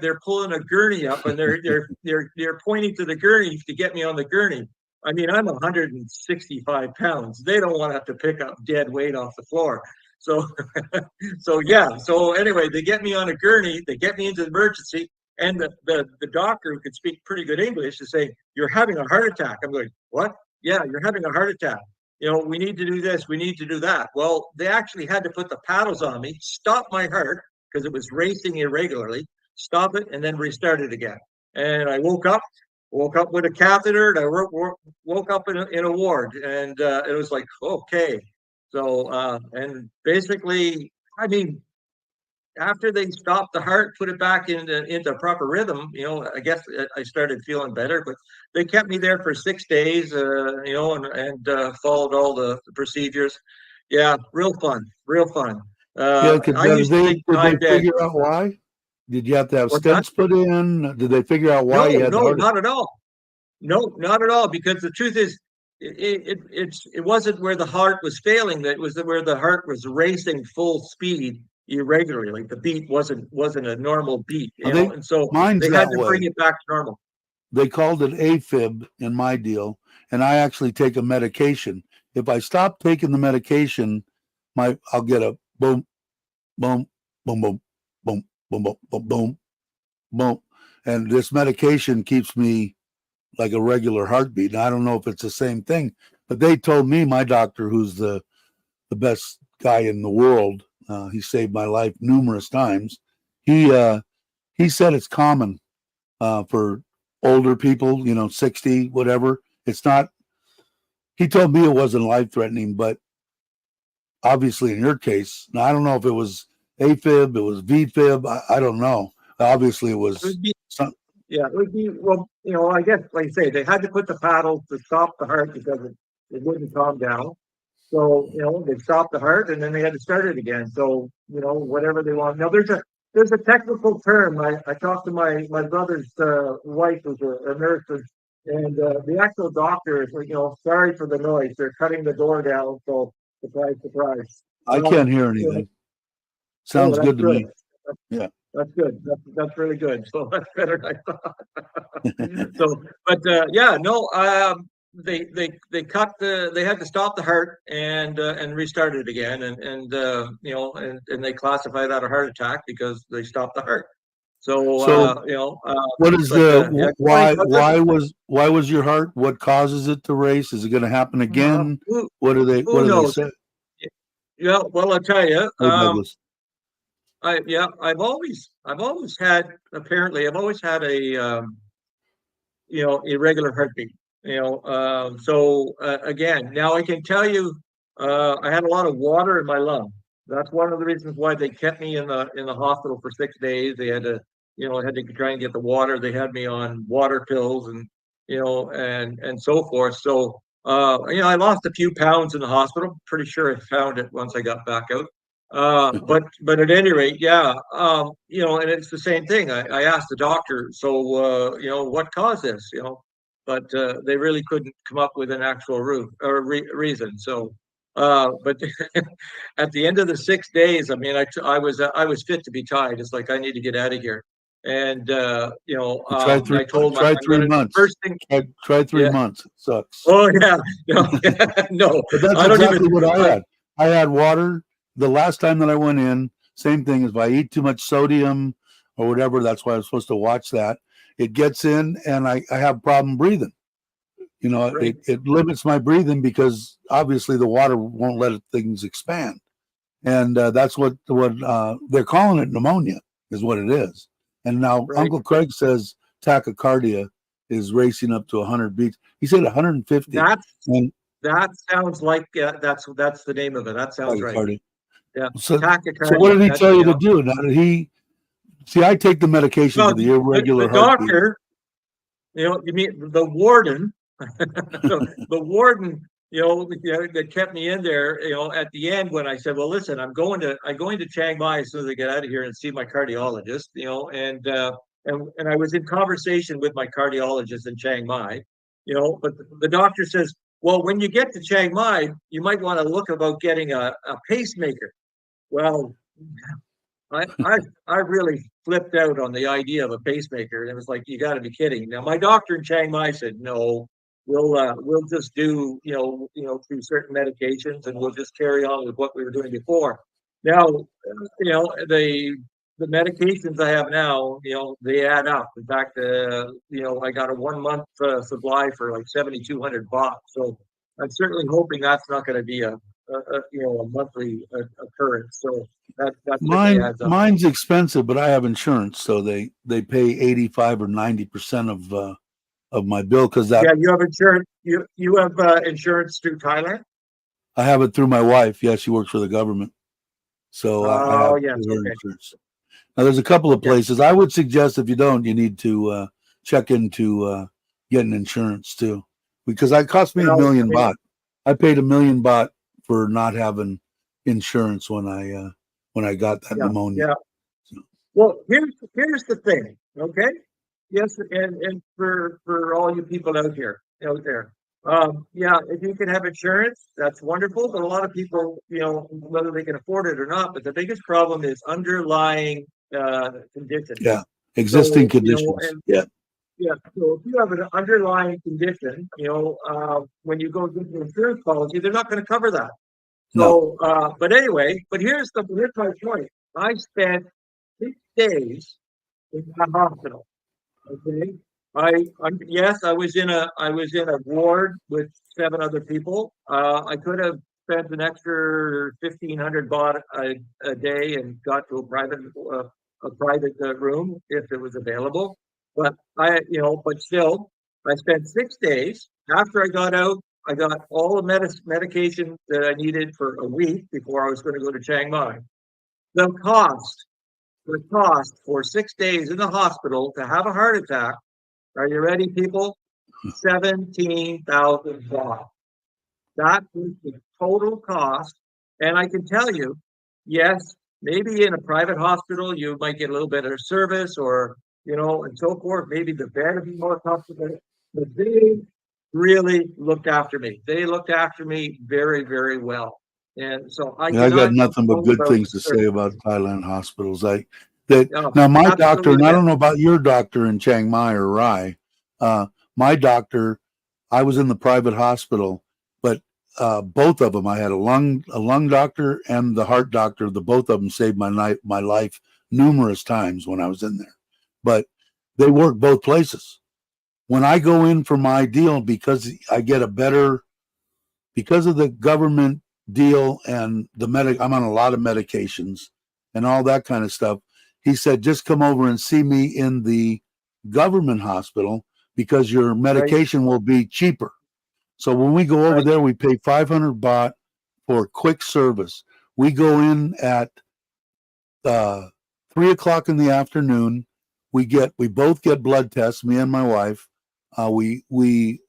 they're pulling a gurney up, and they're pointing to the gurney to get me on the gurney. I mean, I'm 165 pounds. They don't want to have to pick up dead weight off the floor. So, So anyway, they get me on a gurney. They get me into the emergency, and the doctor, who could speak pretty good English, is saying, "You're having a heart attack." I'm going, "What? Yeah, you're having a heart attack. We need to do this. We need to do that." Well, they actually had to put the paddles on me, stop my heart because it was racing irregularly, stop it, and then restart it again. And I woke up with a catheter, and I woke up in a ward, and it was like, okay. So, and basically, I mean, after they stopped the heart, put it back into proper rhythm, I guess I started feeling better. But they kept me there for 6 days, and followed all the procedures. Yeah, real fun, real fun. Yeah, I used to think did they time dead. figure out why? Did you have to have What's that? stents put in? Did they figure out why you had the No, heart? not at all. No, not at all. Because the truth is, it wasn't where the heart was failing. That was where the heart was racing full speed irregularly. Like the beat wasn't a normal beat, and so Mine's they had that to bring way. it back to normal. They called it AFib in my deal, and I actually take a medication. If I stop taking the medication, I'll get a boom, boom, boom, boom, boom, boom, boom, boom, boom, boom, and this medication keeps me like a regular heartbeat. And I don't know if it's the same thing, but they told me, my doctor, who's the best guy in the world, he saved my life numerous times. He said it's common for older people, 60, whatever. It's not. He told me it wasn't life threatening, but obviously in your case, now I don't know if it was AFib, it was VFib. I don't know. Obviously, it was. Yeah, it would be, well, I guess, like I say, they had to put the paddles to stop the heart because it wouldn't calm down. So, they stopped the heart, and then they had to start it again. So, whatever they want. Now, there's a technical term. I talked to my brother's wife, who's a nurse, and the actual doctor is, sorry for the noise. They're cutting the door down. So, surprise, surprise. I can't hear anything. Sounds good to me. Yeah. That's good. That's really good. So that's better than I thought. So, but they had to stop the heart and restart it again, and they classified that a heart attack because they stopped the heart. So what is why was your heart? What causes it to race? Is it going to happen again? What do they say? Yeah, well, I'll tell you. I've always had a irregular heartbeat. So again, now I can tell you, I had a lot of water in my lung. That's one of the reasons why they kept me in the hospital for 6 days. They had to, had to try and get the water. They had me on water pills and and so forth. So I lost a few pounds in the hospital. Pretty sure I found it once I got back out. But at any rate, and it's the same thing. I asked the doctor, so what caused this? But they really couldn't come up with an actual reason. So, but at the end of the 6 days, I mean, I was fit to be tied. It's like I need to get out of here. And I told try 3 months. First thing, try 3 months. It sucks. Oh yeah, no, but that's exactly what I had. I had water. The last time that I went in, same thing. If I eat too much sodium or whatever, that's why I'm supposed to watch that. It gets in, and I have a problem breathing. Right. It limits my breathing because obviously the water won't let things expand, and that's what they're calling it. Pneumonia is what it is. And now Uncle Craig says tachycardia is racing up to 100 beats. He said 150. And That sounds like that's the name of it. That sounds right. tachycardia. Yeah, So tachycardia. what did he That's, tell you to do? Now did he see? I take the medication well, for the irregular the heartbeat. doctor, you mean the warden, the warden, that kept me in there, at the end when I said, well, listen, I'm going to Chiang Mai as soon as I get out of here and see my cardiologist, and I was in conversation with my cardiologist in Chiang Mai, but the doctor says, well, when you get to Chiang Mai, you might want to look about getting a pacemaker. Well, I really flipped out on the idea of a pacemaker, and it was like, you got to be kidding. Now, my doctor in Chiang Mai said, no, we'll just do through certain medications, and we'll just carry on with what we were doing before. Now, the medications I have now, they add up. In fact, I got a 1 month supply for like 7,200 baht. So I'm certainly hoping that's not going to be a monthly occurrence. So that certainly adds up. Mine's expensive, but I have insurance, so they pay 85 or 90% of my bill because that. Yeah, you have insurance. You have insurance through Thailand. I have it through my wife. Yeah, she works for the government, so I have Yes, her okay. insurance. Now, there's a couple of places I would suggest if you don't, you need to check into getting insurance too, because it cost me $1 million baht. I paid $1 million baht for not having insurance when I got that pneumonia. Yeah. So. Well, here's the thing, okay? Yes, and for all you people out there, if you can have insurance, that's wonderful. But a lot of people, whether they can afford it or not, but the biggest problem is underlying conditions. Yeah, existing conditions. Yeah. So if you have an underlying condition, when you go into an insurance policy, they're not going to cover that. So, no. But anyway, here's my point. I spent 6 days in the hospital. Okay. Yes, I was in a ward with 7 other people. I could have spent an extra 1,500 baht a day and got to a private room if it was available. But but still, I spent 6 days. After I got out, I got all the medication that I needed for a week before I was going to go to Chiang Mai. The cost for 6 days in the hospital to have a heart attack, are you ready, people? 17,000 baht. That was the total cost. And I can tell you, yes, maybe in a private hospital, you might get a little bit of service or, and so forth. Maybe the bed would be more comfortable. But they really looked after me. They looked after me very, very well. And so I got nothing but good things to say about Thailand hospitals. Now my doctor, and I don't know about your doctor in Chiang Mai or Rai. My doctor, I was in the private hospital, but both of them, I had a lung doctor and the heart doctor. Both of them saved my life numerous times when I was in there. But they work both places. When I go in for my deal, because I get because of the government deal and I'm on a lot of medications and all that kind of stuff. He said, just come over and see me in the government hospital because your medication will be cheaper. So when we go over there, we pay 500 baht for quick service. We go in at 3 o'clock in the afternoon. We both get blood tests, me and my wife. We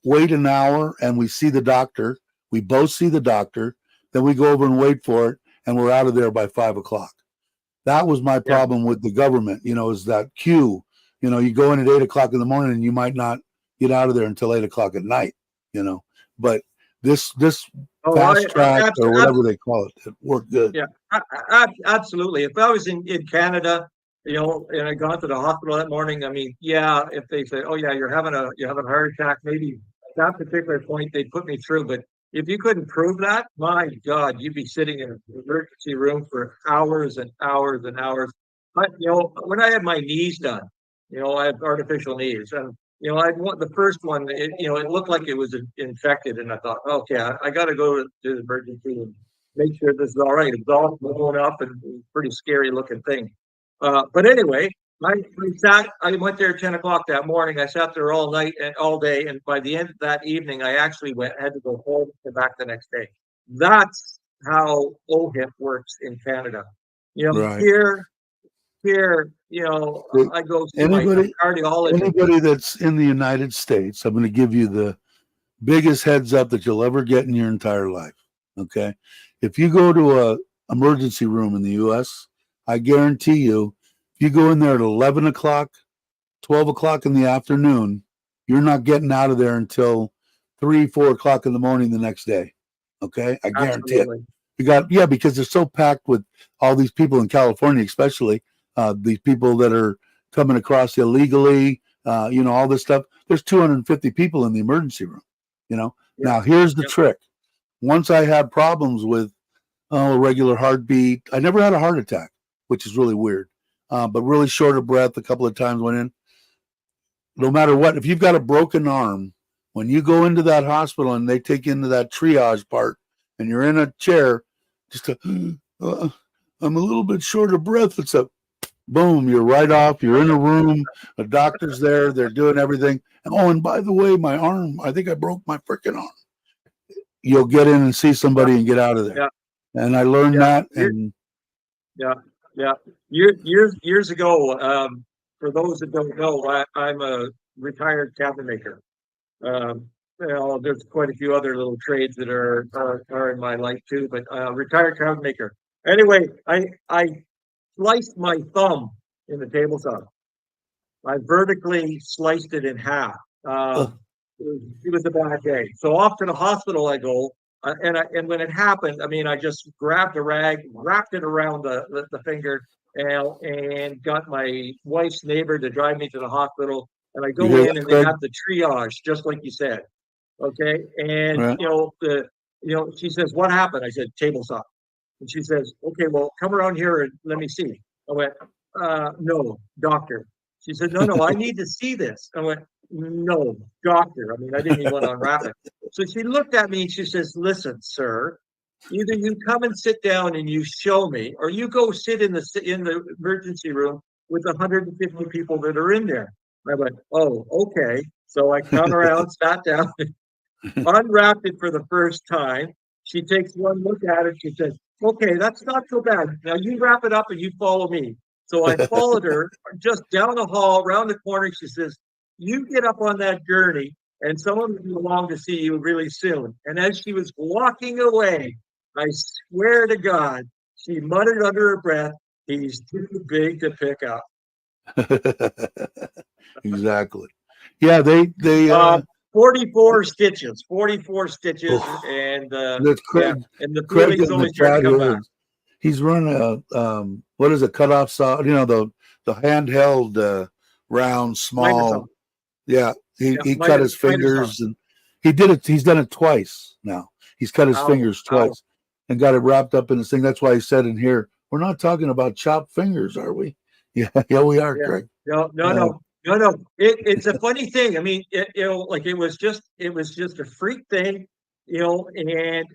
wait an hour and we see the doctor. We both see the doctor. Then we go over and wait for it, and we're out of there by 5 o'clock. That was my problem with the government, is that queue. You go in at 8 o'clock in the morning and you might not get out of there until 8 o'clock at night, But this fast track or whatever they call it worked good. Yeah, absolutely. If I was in Canada, and I got to the hospital that morning, I mean, yeah, if they say, oh yeah, you're having a heart attack, maybe at that particular point they'd put me through. But if you couldn't prove that, my God, you'd be sitting in an emergency room for hours and hours and hours. But when I had my knees done, I have artificial knees, and I want the first one. It looked like it was infected, and I thought, okay, I got to go to the emergency and make sure this is all right. It's all blown up and pretty scary looking thing. But anyway, I went there at 10 o'clock that morning. I sat there all night and all day. And by the end of that evening, I actually had to go home and back the next day. That's how OHIP works in Canada. Right. Here, The- I go see my Anybody, cardiologist. anybody that's in the United States, I'm going to give you the biggest heads up that you'll ever get in your entire life. Okay. If you go to a emergency room in the US, I guarantee you, if you go in there at 11 o'clock, 12 o'clock in the afternoon, you're not getting out of there until 3, 4 o'clock in the morning the next day. Okay. I guarantee it. Absolutely. Because they're so packed with all these people in California, especially these people that are coming across illegally, all this stuff. There's 250 people in the emergency room, Yeah. Now, here's the Yep. trick. Once I had problems with a regular heartbeat, I never had a heart attack, which is really weird, but really short of breath a couple of times went in. No matter what, if you've got a broken arm, when you go into that hospital and they take you into that triage part and you're in a chair, just I'm a little bit short of breath. It's a boom, you're right off. You're in a room. The doctor's there. They're doing everything. And by the way, my arm, I think I broke my freaking arm. You'll get in and see somebody and get out of there. Yeah. And I learned Yeah. that. And Yeah. Years ago, for those that don't know, I'm a retired cabinet maker. There's quite a few other little trades that are in my life too, but retired cabinet maker. Anyway, I sliced my thumb in the table saw. I vertically sliced it in half. It was a bad day. So off to the hospital I go, and when it happened, I mean, I just grabbed a rag, wrapped it around the finger, and got my wife's neighbor to drive me to the hospital. And I you go hear in, that, and they Craig? have the triage, just like you said. Okay, and Right. she says, "What happened?" I said, "Table saw." And she says, "Okay, well, come around here and let me see." I went, "No, doctor." She said, "No, I need to see this." I went, "No, doctor." I mean, I didn't even want to unwrap it. So she looked at me and she says, "Listen, sir, either you come and sit down and you show me, or you go sit in the emergency room with 150 people that are in there." I went, "Oh, okay." So I come around, sat down, unwrapped it for the first time. She takes one look at it. She says, "Okay, that's not so bad. Now you wrap it up and you follow me." So I followed her just down the hall, around the corner. She says, "You get up on that gurney and someone will be along to see you really soon." And as she was walking away, I swear to God, she muttered under her breath, "He's too big to pick up." Exactly. Yeah, they 44 stitches, 44 stitches, oh, and that's yeah, Craig. and the Craig feelings in the only start to chat come here. back. He's running a what is a cutoff saw? The handheld round small. Microsoft. Yeah, he Yeah, cut his Microsoft. fingers and he did it. He's done it twice now. He's cut his Ow, fingers ow. twice and got it wrapped up in this thing. That's why he said in here, we're not talking about chopped fingers, are we? Yeah, we are, Yeah. Craig. No. It's a funny thing. I mean, like it was just a freak thing, and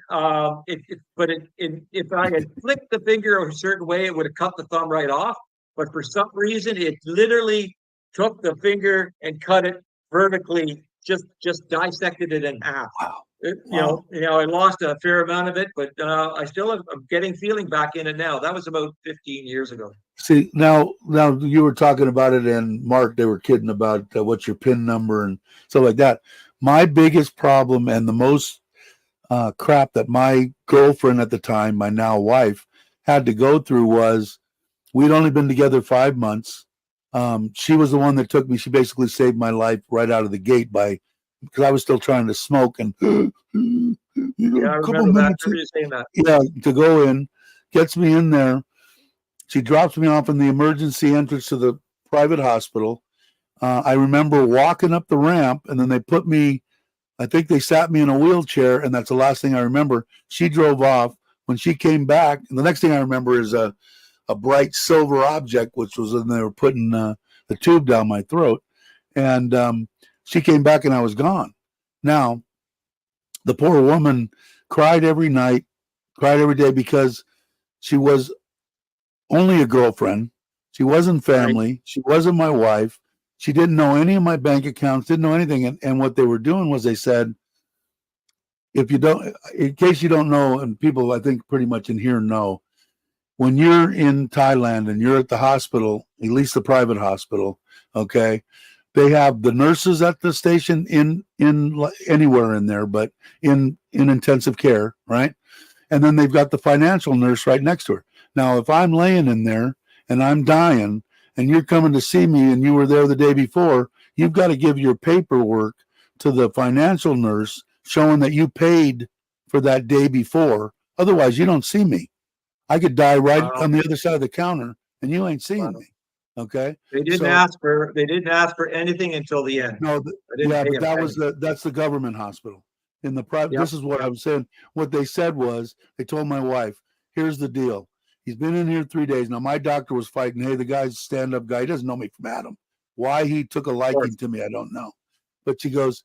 if I had flicked the finger a certain way, it would have cut the thumb right off. But for some reason, it literally took the finger and cut it vertically, just dissected it in half. Wow. Wow. I lost a fair amount of it, but I still am getting feeling back in it now. That was about 15 years ago. See, now you were talking about it, and Mark, they were kidding about what's your PIN number and stuff like that. My biggest problem and the most crap that my girlfriend at the time, my now wife, had to go through was we'd only been together 5 months. She was the one that took me. She basically saved my life right out of the gate because I was still trying to smoke and Yeah, I a couple remember that. minutes. I remember you saying that. Yeah, to go in, gets me in there. She drops me off in the emergency entrance to the private hospital. I remember walking up the ramp, and then I think they sat me in a wheelchair, and that's the last thing I remember. She drove off. When she came back, and the next thing I remember is a bright silver object, which was when they were putting the tube down my throat. And she came back, and I was gone. Now, the poor woman cried every night, cried every day because she was only a girlfriend. She wasn't family. She wasn't my wife. She didn't know any of my bank accounts, didn't know anything. And what they were doing was they said, if you don't, in case you don't know, and people I think pretty much in here know, when you're in Thailand and you're at the hospital, at least the private hospital, okay, they have the nurses at the station in anywhere in there, but in intensive care, right? And then they've got the financial nurse right next to her. Now, if I'm laying in there and I'm dying and you're coming to see me and you were there the day before, you've got to give your paperwork to the financial nurse showing that you paid for that day before. Otherwise, you don't see me. I could die right on the other side of the counter and you ain't seeing me. Okay. They didn't ask for anything until the end. No, but that's the government hospital. In the private, this is what I was saying. What they said was, they told my wife, here's the deal. He's been in here 3 days. Now, my doctor was fighting, hey, the guy's a stand-up guy. He doesn't know me from Adam. Why he took a liking to me, I don't know. But she goes,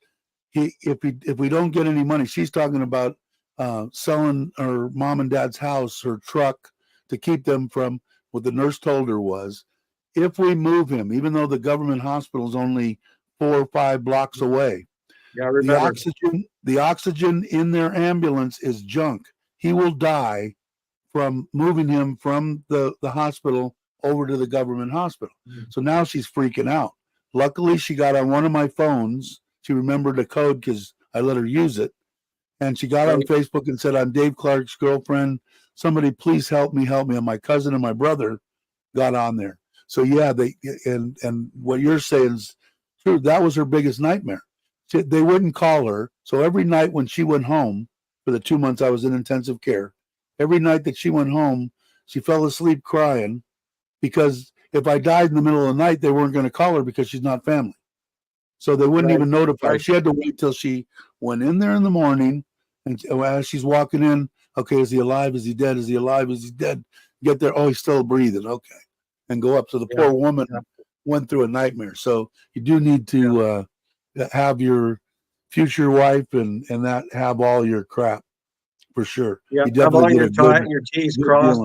if we don't get any money, she's talking about selling her mom and dad's house, her truck, to keep them from what the nurse told her was, if we move him, even though the government hospital is only 4 or 5 blocks away, the oxygen in their ambulance is junk. He will die from moving him from the hospital over to the government hospital. So now she's freaking out. Luckily, she got on one of my phones. She remembered the code because I let her use it. And she got on Facebook and said, I'm Dave Clark's girlfriend. Somebody please help me. And my cousin and my brother got on there. So yeah, and what you're saying is true. That was her biggest nightmare. They wouldn't call her. So every night when she went home, for the 2 months I was in intensive care, every night that she went home, she fell asleep crying, because if I died in the middle of the night, they weren't going to call her because she's not family. So they wouldn't even notify her. She had to wait till she went in there in the morning, and as she's walking in, okay, is he alive? Is he dead? Is he alive? Is he dead? Get there. Oh, he's still breathing. Okay. And go up. So the poor woman went through a nightmare. So you do need to have your future wife and that have all your crap for sure. Yeah, you have all your T's crossed,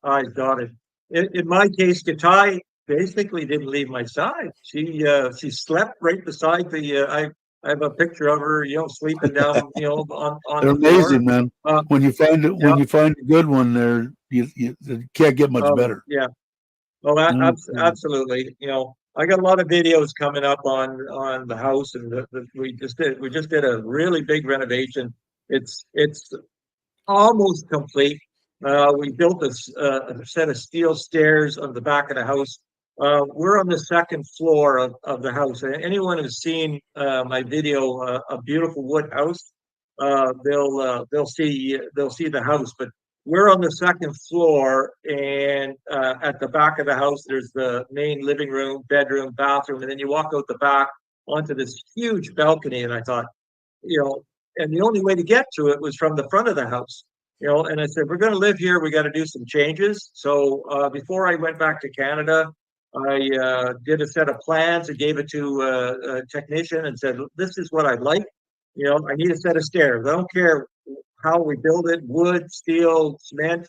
I's dotted. In my case, Gatai basically didn't leave my side. She slept right beside the. I have a picture of her, sleeping down, on They're the amazing, floor. man. When you find it, when you find a good one, there you can't get much better. Yeah. Well, absolutely. I got a lot of videos coming up on the house, and we just did a really big renovation. It's almost complete. We built a set of steel stairs on the back of the house. We're on the second floor of the house. Anyone who's seen my video, A Beautiful Wood House, they'll see the house. But we're on the second floor, and at the back of the house, there's the main living room, bedroom, bathroom, and then you walk out the back onto this huge balcony. And I thought, and the only way to get to it was from the front of the house. And I said, we're going to live here. We got to do some changes. So before I went back to Canada, I did a set of plans and gave it to a technician and said, this is what I'd like. I need a set of stairs. I don't care how we build it, wood, steel, cement.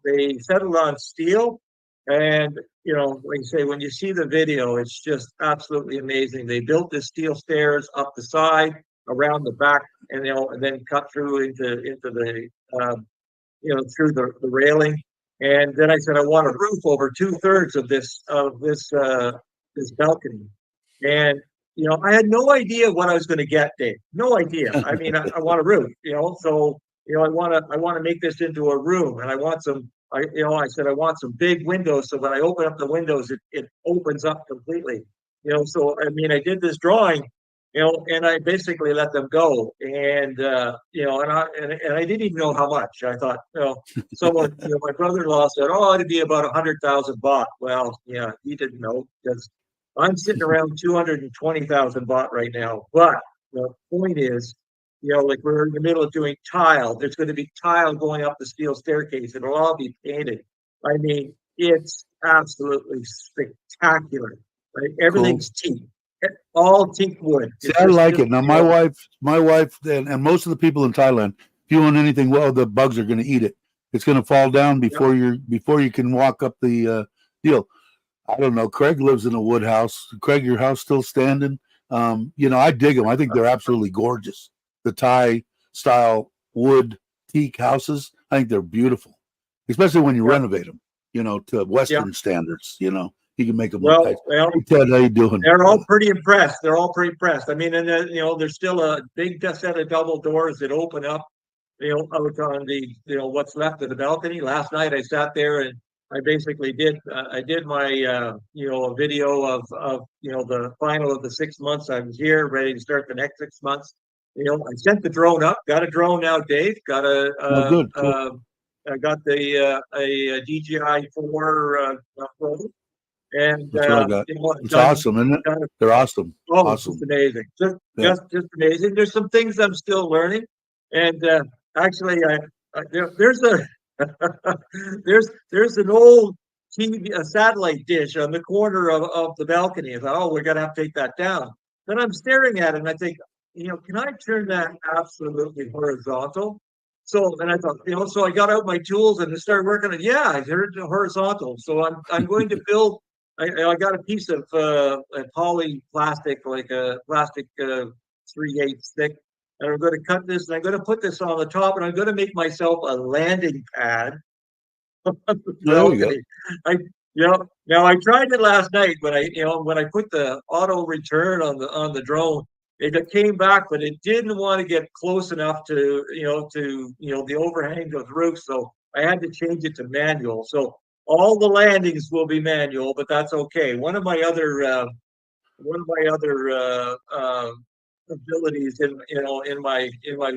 They settled on steel. And, like you say, when you see the video, it's just absolutely amazing. They built the steel stairs up the side, around the back, and then cut through into the through the railing. And then I said, I want a roof over 2/3 of this balcony. And I had no idea what I was going to get, Dave. No idea. I mean, I want a roof. So I want to make this into a room, and I want some. I said I want some big windows, so when I open up the windows, it opens up completely. So I mean, I did this drawing. And I basically let them go, and and I didn't even know how much. I thought, someone, my brother-in-law said, "Oh, it'd be about 100,000 baht." Well, yeah, he didn't know, because I'm sitting around 220,000 baht right now. But the point is, like we're in the middle of doing tile. There's going to be tile going up the steel staircase. It'll all be painted. I mean, it's absolutely spectacular. Right? Everything's teak. All teak wood. See, I like it. Now, my wife, and most of the people in Thailand, if you want anything, the bugs are going to eat it. It's going to fall down before you can walk up the deal. I don't know. Craig lives in a wood house. Craig, your house still standing? I dig them. I think they're absolutely gorgeous. The Thai style wood teak houses. I think they're beautiful, especially when you Yeah. renovate them. To Western standards. You can make them look nice. Well, Hey, Ted, how you doing? they're all pretty impressed. They're all pretty impressed. I mean, and there's still a big set of double doors that open up, out on the, what's left of the balcony. Last night I sat there and I basically did my, a video of the final of the 6 months I was here, ready to start the next 6 months. I sent the drone up. Got a drone now, Dave. Got Oh, good. Cool. I got a DJI 4 Pro. And That's what I got. It's done, awesome, isn't it? They're awesome. oh, Awesome. it's amazing. Just, Yeah. just amazing. There's some things I'm still learning, and actually, there's a there's an old TV, a satellite dish on the corner of the balcony. I thought, oh, we're gonna have to take that down. Then I'm staring at it, and I think, can I turn that absolutely horizontal? So, and I thought, so I got out my tools and I started working on it. Yeah, I turned it horizontal. So I'm going to build. I got a piece of a poly plastic, like a plastic 3/8 thick, and I'm going to cut this and I'm going to put this on the top, and I'm going to make myself a landing pad. There we go. Now I tried it last night when I put the auto return on the drone. It came back, but it didn't want to get close enough to the overhang of the roof, so I had to change it to manual. So all the landings will be manual, but that's okay. One of my other abilities in my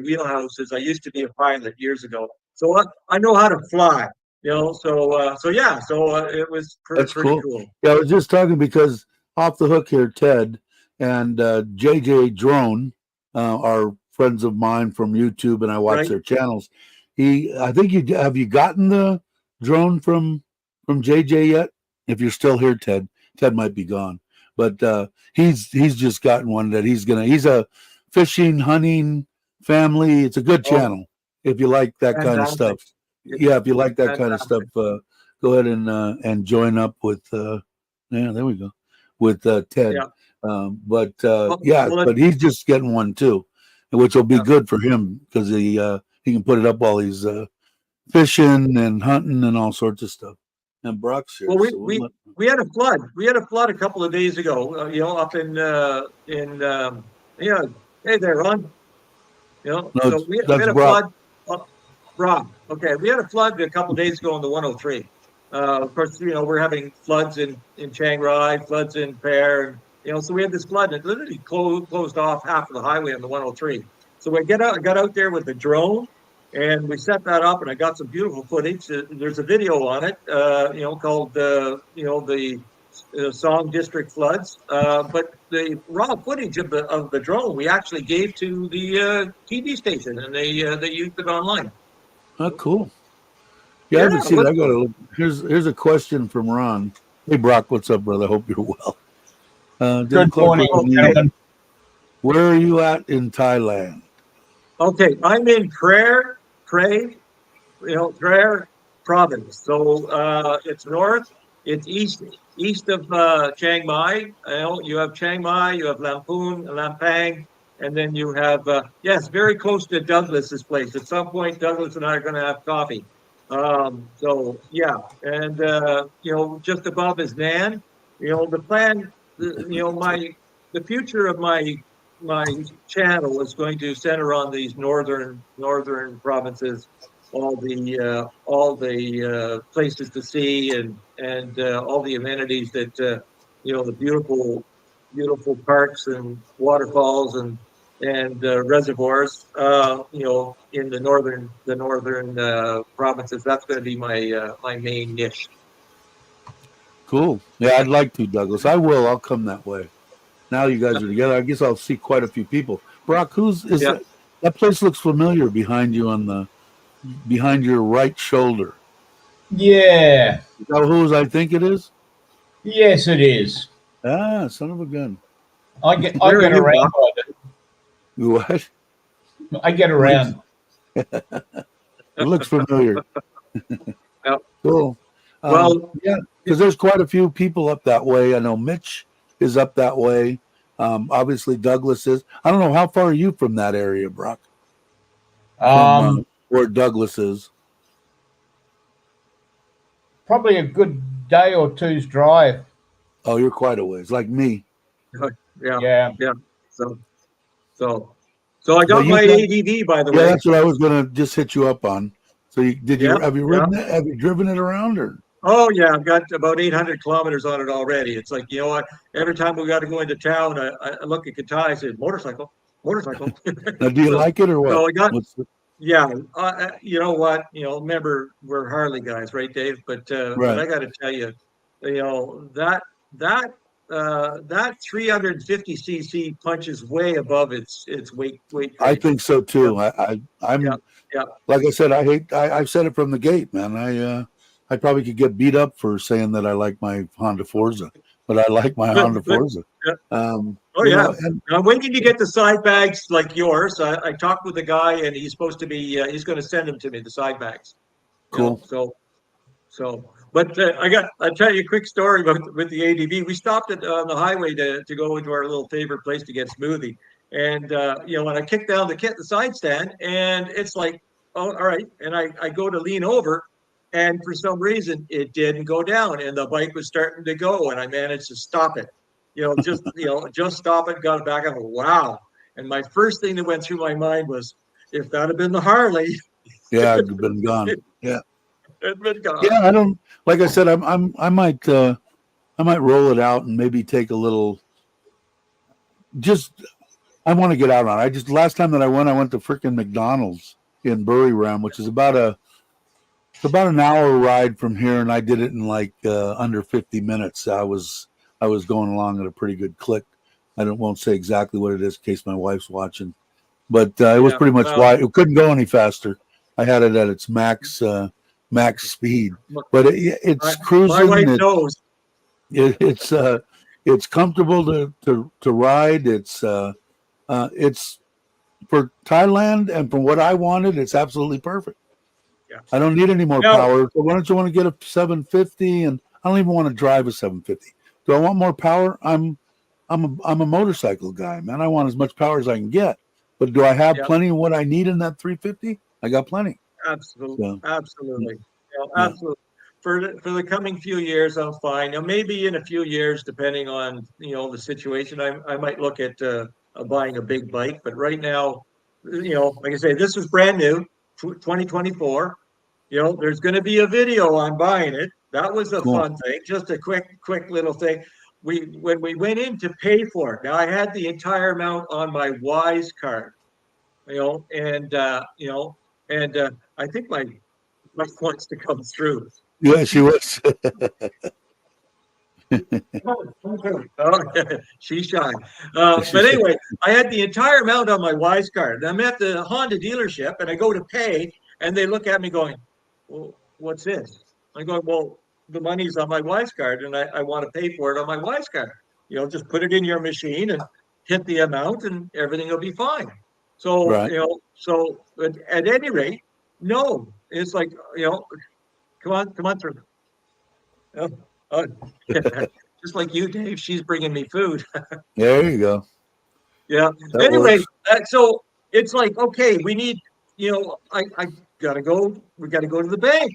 wheelhouse is I used to be a pilot years ago, so I know how to fly. It was That's pretty cool. cool. Yeah, I was just talking because off the hook here, Ted and JJ Drone are friends of mine from YouTube, and I watch Right. their channels. I think have you gotten the drone from JJ yet? If you're still here, Ted might be gone, but he's just gotten one that he's a fishing, hunting family. It's a good channel if you like that kind of stuff. Yeah, if you like that kind of stuff, go ahead and join up with there we go, with Ted. Yeah. But he's just getting one too, which will be good for him because he can put it up while he's fishing and hunting and all sorts of stuff. And Brock's here. Well, so we had a flood. We had a flood a couple of days ago. Up in hey there, Ron. No, so we that's had a Brock. flood. Rob, okay, we had a flood a couple of days ago on the 103. Of course, we're having floods in Chiang Rai, floods in Pear, and so we had this flood and it literally closed off half of the highway on the 103. So I got out there with the drone and we set that up, and I got some beautiful footage. There's a video on it, called the Song District floods. But the raw footage of the drone we actually gave to the TV station, and they used it online. Oh, cool. Yeah, I haven't seen it. I got to look. Here's a question from Ron. Hey, Brock, what's up, brother? Hope you're well. Good morning, gentlemen. Where are you at in Thailand? Okay, I'm in Prayer province. So it's north, it's east of Chiang Mai. You have Chiang Mai, you have Lampang, and then you have yes, very close to Douglas's place. At some point, Douglas and I are going to have coffee. So yeah, and just above is Nan. The plan. The future of my channel is going to center on these northern provinces, all the places to see and all the amenities that the beautiful parks and waterfalls and reservoirs in the northern provinces. That's going to be my main niche. Cool. Yeah, I'd like to, Douglas. I will. I'll come that way. Now you guys are together. I guess I'll see quite a few people. Brock, that? That place looks familiar behind you behind your right shoulder. Yeah. Is that whose I think it is? Yes, it is. Ah, son of a gun. I get around. You what? I get around. It looks familiar. Yep. Cool. Well, yeah. because there's quite a few people up that way. I know Mitch is up that way. Obviously Douglas is. I don't know, how far are you from that area, Brock? From where Douglas is? Probably a good day or two's drive. Oh, you're quite a ways, like me. Yeah. Yeah. So I But got you my got, ADV, by the yeah, way. that's what I was gonna just hit you up on. So Yeah, have you ridden it? Have you driven it around or? Oh yeah, I've got about 800 kilometers on it already. It's like, you know what? Every time we got to go into town, I look at Katai, I say, motorcycle. Now, do you so, like it or what? so I got, What's the, yeah. You know what? Remember we're Harley guys, right, Dave? But right. I got to tell you, that 350cc punches way above its weight I range. think so too. Yeah, I'm yeah. like I said, I've said it from the gate, man. I probably could get beat up for saying that I like my Honda Forza, but I like my Honda Forza. Oh You yeah. know, and Now, when can you get the side bags like yours? I talked with the guy, and he's supposed to be. He's going to send them to me, the side bags. cool. But I'll tell you a quick story with the ADV. We stopped on the highway to go into our little favorite place to get smoothie. And, when I kicked down the side stand, and it's like, oh, all right. And I go to lean over, and for some reason, it didn't go down. And the bike was starting to go, and I managed to stop it. Just stop it, got it back. I go, wow. And my first thing that went through my mind was, if that had been the Harley, Yeah, I've been gone. Yeah. it'd been gone. Yeah, I don't, like I said, I might roll it out and maybe take a little, I want to get out on it. Last time that I went to freaking McDonald's in Buriram, which is about an hour ride from here, and I did it in like under 50 minutes. I was going along at a pretty good click. Won't say exactly what it is in case my wife's watching, but it was pretty much why it couldn't go any faster. I had it at its max speed, but it's cruising. My wife knows. It's comfortable to ride. It's for Thailand, and from what I wanted, it's absolutely perfect. Yeah. I don't need any more power. So why don't you want to get a 750? And I don't even want to drive a 750. Do I want more power? I'm a motorcycle guy, man. I want as much power as I can get. But do I have plenty of what I need in that 350? I got plenty. Absolutely, So, absolutely, absolutely. For the coming few years, I'm fine. Now, maybe in a few years, depending on the situation, I might look at buying a big bike. But right now, like I say, this is brand new, 2024. There's going to be a video on buying it. That was a fun thing. Just a quick little thing. When we went in to pay for it, now I had the entire amount on my Wise card, and I think my wife wants to come through. yeah, she was. Oh, she's shy. But anyway, I had the entire amount on my Wise card. I'm at the Honda dealership, and I go to pay, and they look at me going, well, what's this? I go, well, the money's on my Wise card, and I want to pay for it on my Wise card. Just put it in your machine and hit the amount, and everything will be fine. So, Right. So at any rate, no, it's like, come on through. Just like you, Dave, she's bringing me food. There you go. Yeah. That Anyway, works. so it's like, okay, we need, I gotta go. We gotta go to the bank.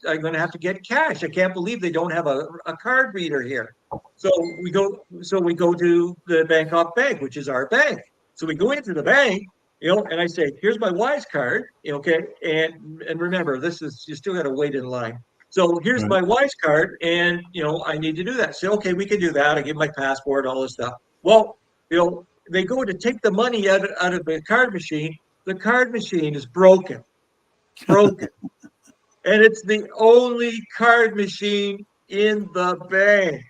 I'm gonna have to get cash. I can't believe they don't have a card reader here. So we go to the Bangkok Bank, which is our bank. So we go into the bank, and I say, here's my Wise card. Okay. And remember, you still gotta wait in line. So here's my Wise card, and I need to do that. So okay, we can do that. I give my passport, all this stuff. Well, they go to take the money out of the card machine. The card machine is broken, and it's the only card machine in the bank.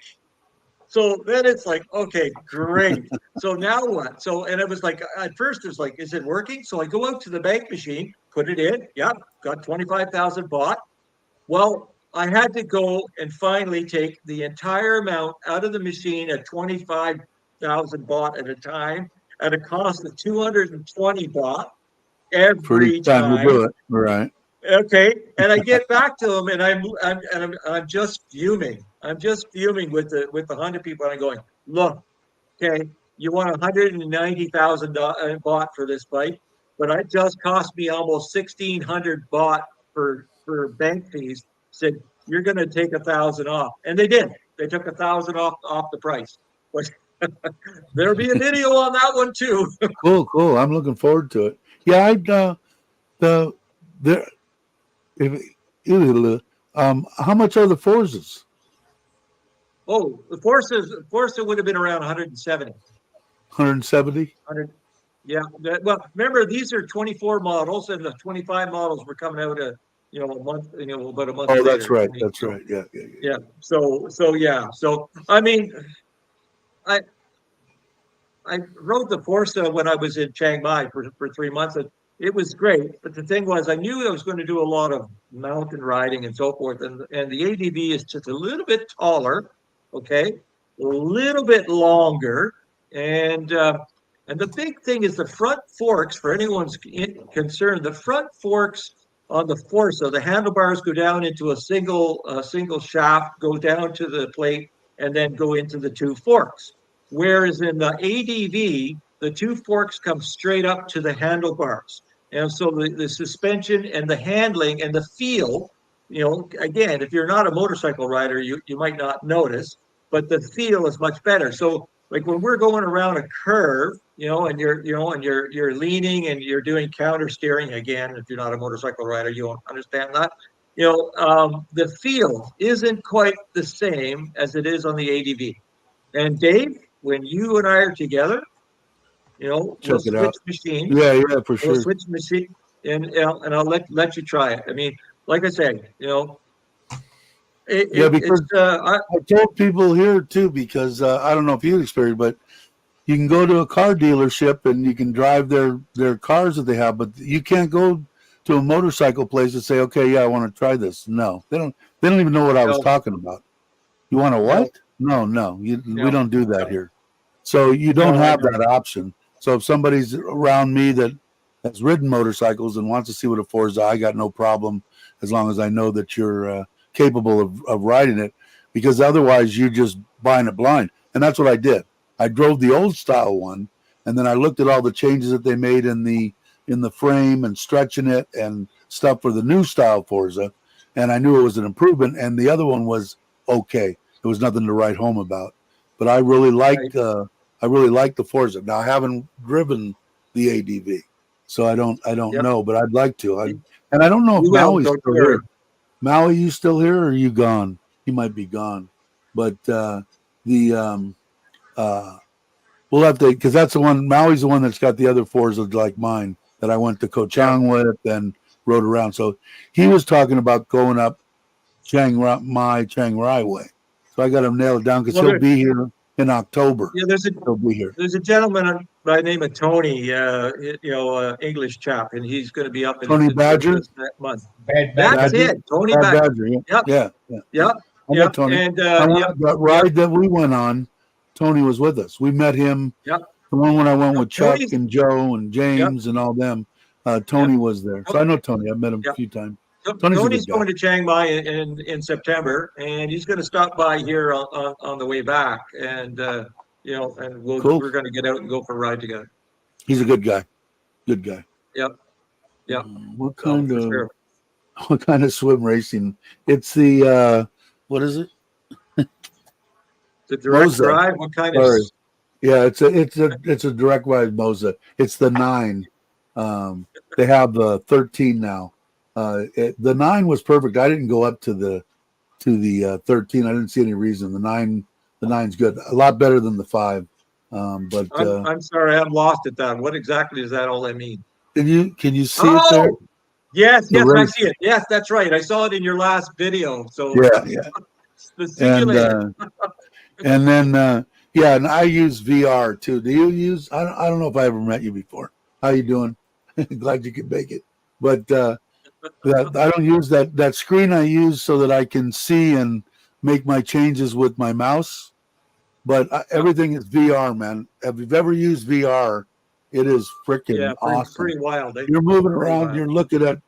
So then it's like, okay, great. So now what? So, and it was like, at first it was like, is it working? So I go out to the bank machine, put it in. Yep, got 25,000 bought. Well, I had to go and finally take the entire amount out of the machine at 25,000 baht at a time at a cost of 220 baht every time time. you do it, right? Okay, and I get back to them, and I'm just fuming. I'm just fuming with the Honda people, and I'm going, look, okay, you want $190,000 bought for this bike, but it just cost me almost 1,600 bought for bank fees. Said you're going to take 1,000 off, and they did. They took 1,000 off the price. But there'll be a video on that one too. Cool. I'm looking forward to it. Yeah, the if, how much are the Forzas? Oh, the Forza would have been around 170. 170. 100. Yeah. Well, remember these are 24 models, and the 25 models were coming out a month, about a month. Oh, later. that's right. That's right. Yeah. Yeah. So yeah. So I mean, I rode the Forza when I was in Chiang Mai for 3 months. And it was great, but the thing was, I knew I was going to do a lot of mountain riding and so forth, and the ADV is just a little bit taller, okay, a little bit longer, and the big thing is the front forks. For anyone's concerned, the front forks on the Forza, the handlebars go down into a single shaft, go down to the plate, and then go into the two forks. Whereas in the ADV, the two forks come straight up to the handlebars. And so the suspension and the handling and the feel, again, if you're not a motorcycle rider, you might not notice, but the feel is much better. So like when we're going around a curve, and you're leaning and you're doing counter steering, again, if you're not a motorcycle rider, you won't understand that. The feel isn't quite the same as it is on the ADV. And Dave, when you and I are together, we'll switch machines. Yeah, for sure. We'll switch machine, and I'll let you try it. I mean, like I say, because I told people here too, because I don't know if you experienced, but you can go to a car dealership and you can drive their cars that they have, but you can't go to a motorcycle place and say, okay, yeah, I want to try this. No, they don't even know what I was talking about. You want to what? No, we don't do that here. So you don't have that option. So if somebody's around me that has ridden motorcycles and wants to see what a Forza, I got no problem as long as I know that you're capable of riding it, because otherwise you're just buying it blind. And that's what I did. I drove the old style one, and then I looked at all the changes that they made in the frame and stretching it and stuff for the new style Forza, and I knew it was an improvement. And the other one was okay. It was nothing to write home about. But I really liked the Forza. Now I haven't driven the ADV, so I don't know, but I'd like to. And I don't know if Maui's still here. Maui, you still here or are you gone? He might be gone. But we'll have to, because that's the one. Maui's the one that's got the other Forza like mine that I went to Koh Chang with and rode around. So he was talking about going up Chiang Rai way. So I got him nailed down because he'll be here in October. Yeah, he'll be here. There's a gentleman by the name of Tony, English chap, and he's going to be up in Tony Badger that month. That's it, Tony Badger. Yeah. I met Tony. And that ride that we went on, Tony was with us. We met him. Yep. The one when I went with Chuck Tony's, and Joe and James and all them. Tony was there. So I know Tony. I've met him a few times. Tony's going to Chiang Mai in September, and he's going to stop by here on the way back, and and we're going to get out and go for a ride together. He's a good guy. Good guy. Yep. What kind of swim racing? It's the what is it? The direct Moza. drive. What kind Sorry. of? Yeah, it's a direct ride Moza. It's the 9. They have the 13 now. The 9 was perfect. I didn't go up to the 13. I didn't see any reason. The 9's good. A lot better than the 5. But I'm sorry, I'm lost at that. What exactly does that all mean? Can you see it there? Yes, I see it. Yes, that's right. I saw it in your last video. So yeah. And then and I use VR too. Do you use? I don't know if I ever met you before. How you doing? Glad you could make it. But I don't use that screen. I use so that I can see and make my changes with my mouse. But everything is VR, man. If you've ever used VR, it is freaking awesome. Pretty wild. You're moving around. You're looking at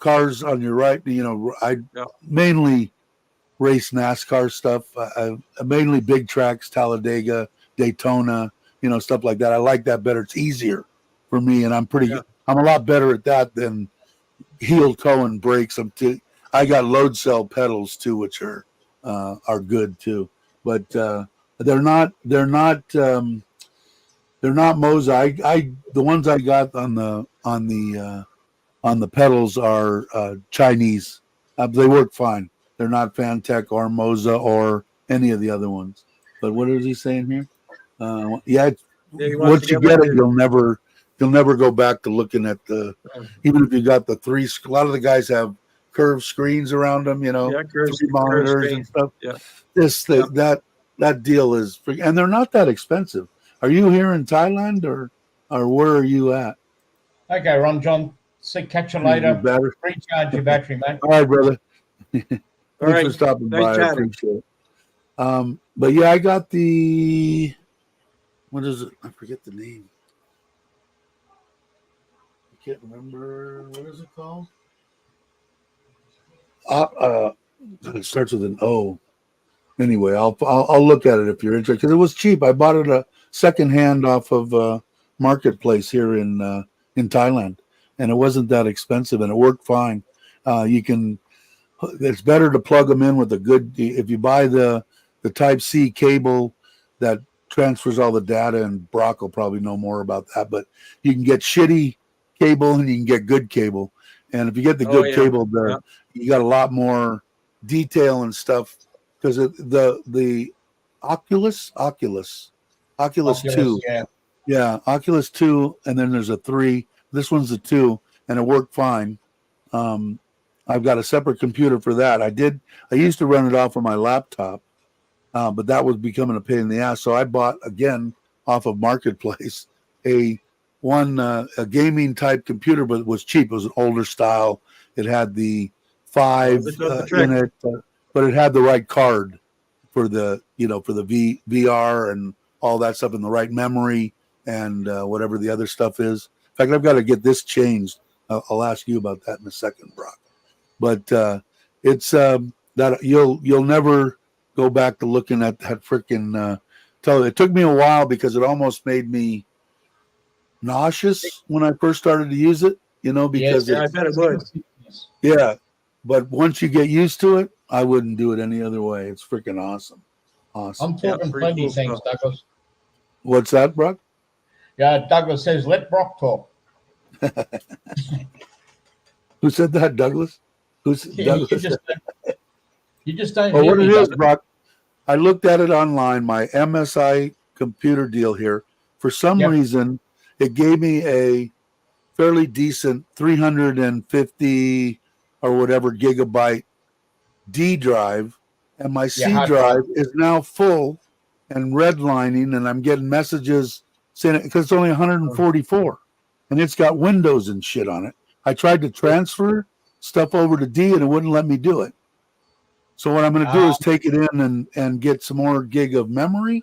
cars on your right. I mainly race NASCAR stuff. Mainly big tracks, Talladega, Daytona, stuff like that. I like that better. It's easier for me, and I'm a lot better at that than heel, toe, and brakes. I got load cell pedals too, which are good too, but they're not Moza. The ones I got on the pedals are Chinese. They work fine. They're not Fantech or Moza or any of the other ones. But what is he saying here? Once you get it, you'll never go back to looking at even if you got the three. A lot of the guys have curved screens around them, three monitors and stuff. Yeah. That deal is, and they're not that expensive. Are you here in Thailand or where are you at? Okay, Ron John. Catch you later. Recharge your battery, mate. All right, brother. Thanks for stopping by. I appreciate it. But yeah, I got the, what is it? I forget the name. I can't remember. What is it called? It starts with an O. Anyway, I'll look at it if you're interested, because it was cheap. I bought it secondhand off of Marketplace here in Thailand, and it wasn't that expensive, and it worked fine. It's better to plug them in with a good. If you buy the Type C cable that transfers all the data, and Brock will probably know more about that, but you can get shitty cable and you can get good cable, and if you get the good cable, you got a lot more detail and stuff. Because the Oculus 2, Oculus 2, and then there's a 3. This one's a 2, and it worked fine. I've got a separate computer for that. I used to run it off of my laptop, but that was becoming a pain in the ass. So I bought again off of Marketplace a gaming type computer, but it was cheap. It was an older style. It had the 5 in it. But it had the right card for the VR and all that stuff, and the right memory and whatever the other stuff is. In fact, I've got to get this changed. I'll ask you about that in a second, Brock. But it's that you'll never go back to looking at that freaking television. It took me a while because it almost made me nauseous when I first started to use it. Because I bet it would. Yeah, but once you get used to it, I wouldn't do it any other way. It's freaking awesome. I'm talking plenty of things, Douglas. What's that, Brock? Yeah, Douglas says, let Brock talk. Who said that, Douglas? Douglas? You just don't Well, hear what me, it is, Douglas. Brock, I looked at it online, my MSI computer deal here. For some reason, it gave me a fairly decent 350 or whatever gigabyte D drive, and my C drive is now full and redlining, and I'm getting messages saying it because it's only 144 and it's got Windows and shit on it. I tried to transfer stuff over to D and it wouldn't let me do it. So what I'm going to do is take it in and get some more gig of memory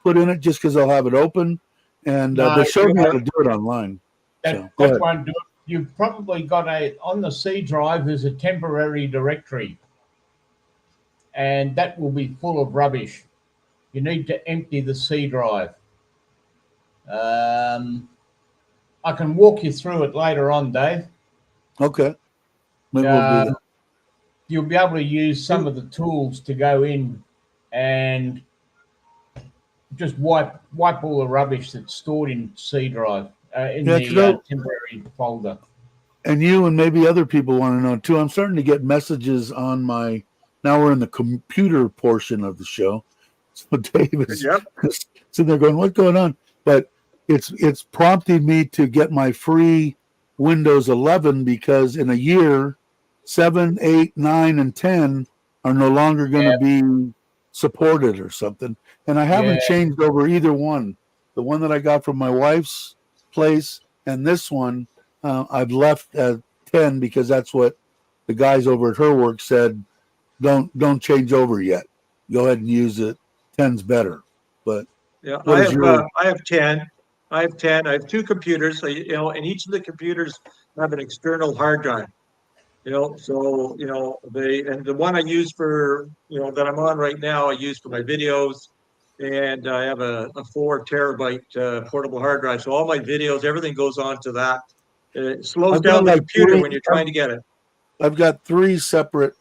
put in it, just because I'll have it open, and they showed me how to do it online. That won't do it. You've probably got on the C drive, there's a temporary directory, and that will be full of rubbish. You need to empty the C drive. I can walk you through it later on, Dave. Okay. Maybe we'll do that. You'll be able to use some of the tools to go in and just wipe all the rubbish that's stored in C drive, in the temporary folder. And you and maybe other people want to know too. I'm starting to get messages on my. Now we're in the computer portion of the show, so Dave is sitting there going, "What's going on?" But it's prompting me to get my free Windows 11 because in a year, 7, 8, 9, and 10 are no longer going to be supported or something. And I haven't changed over either one. The one that I got from my wife's place and this one, I've left at 10 because that's what the guys over at her work said. Don't change over yet. Go ahead and use it. 10's better. But I have 10. I have 10. I have two computers, and each of the computers have an external hard drive. So, and the one I use for, that I'm on right now, I use for my videos. And I have a 4 terabyte portable hard drive. So all my videos, everything goes on to that. It slows I've got down the like computer three. when you're trying to get it. I've got 3 separate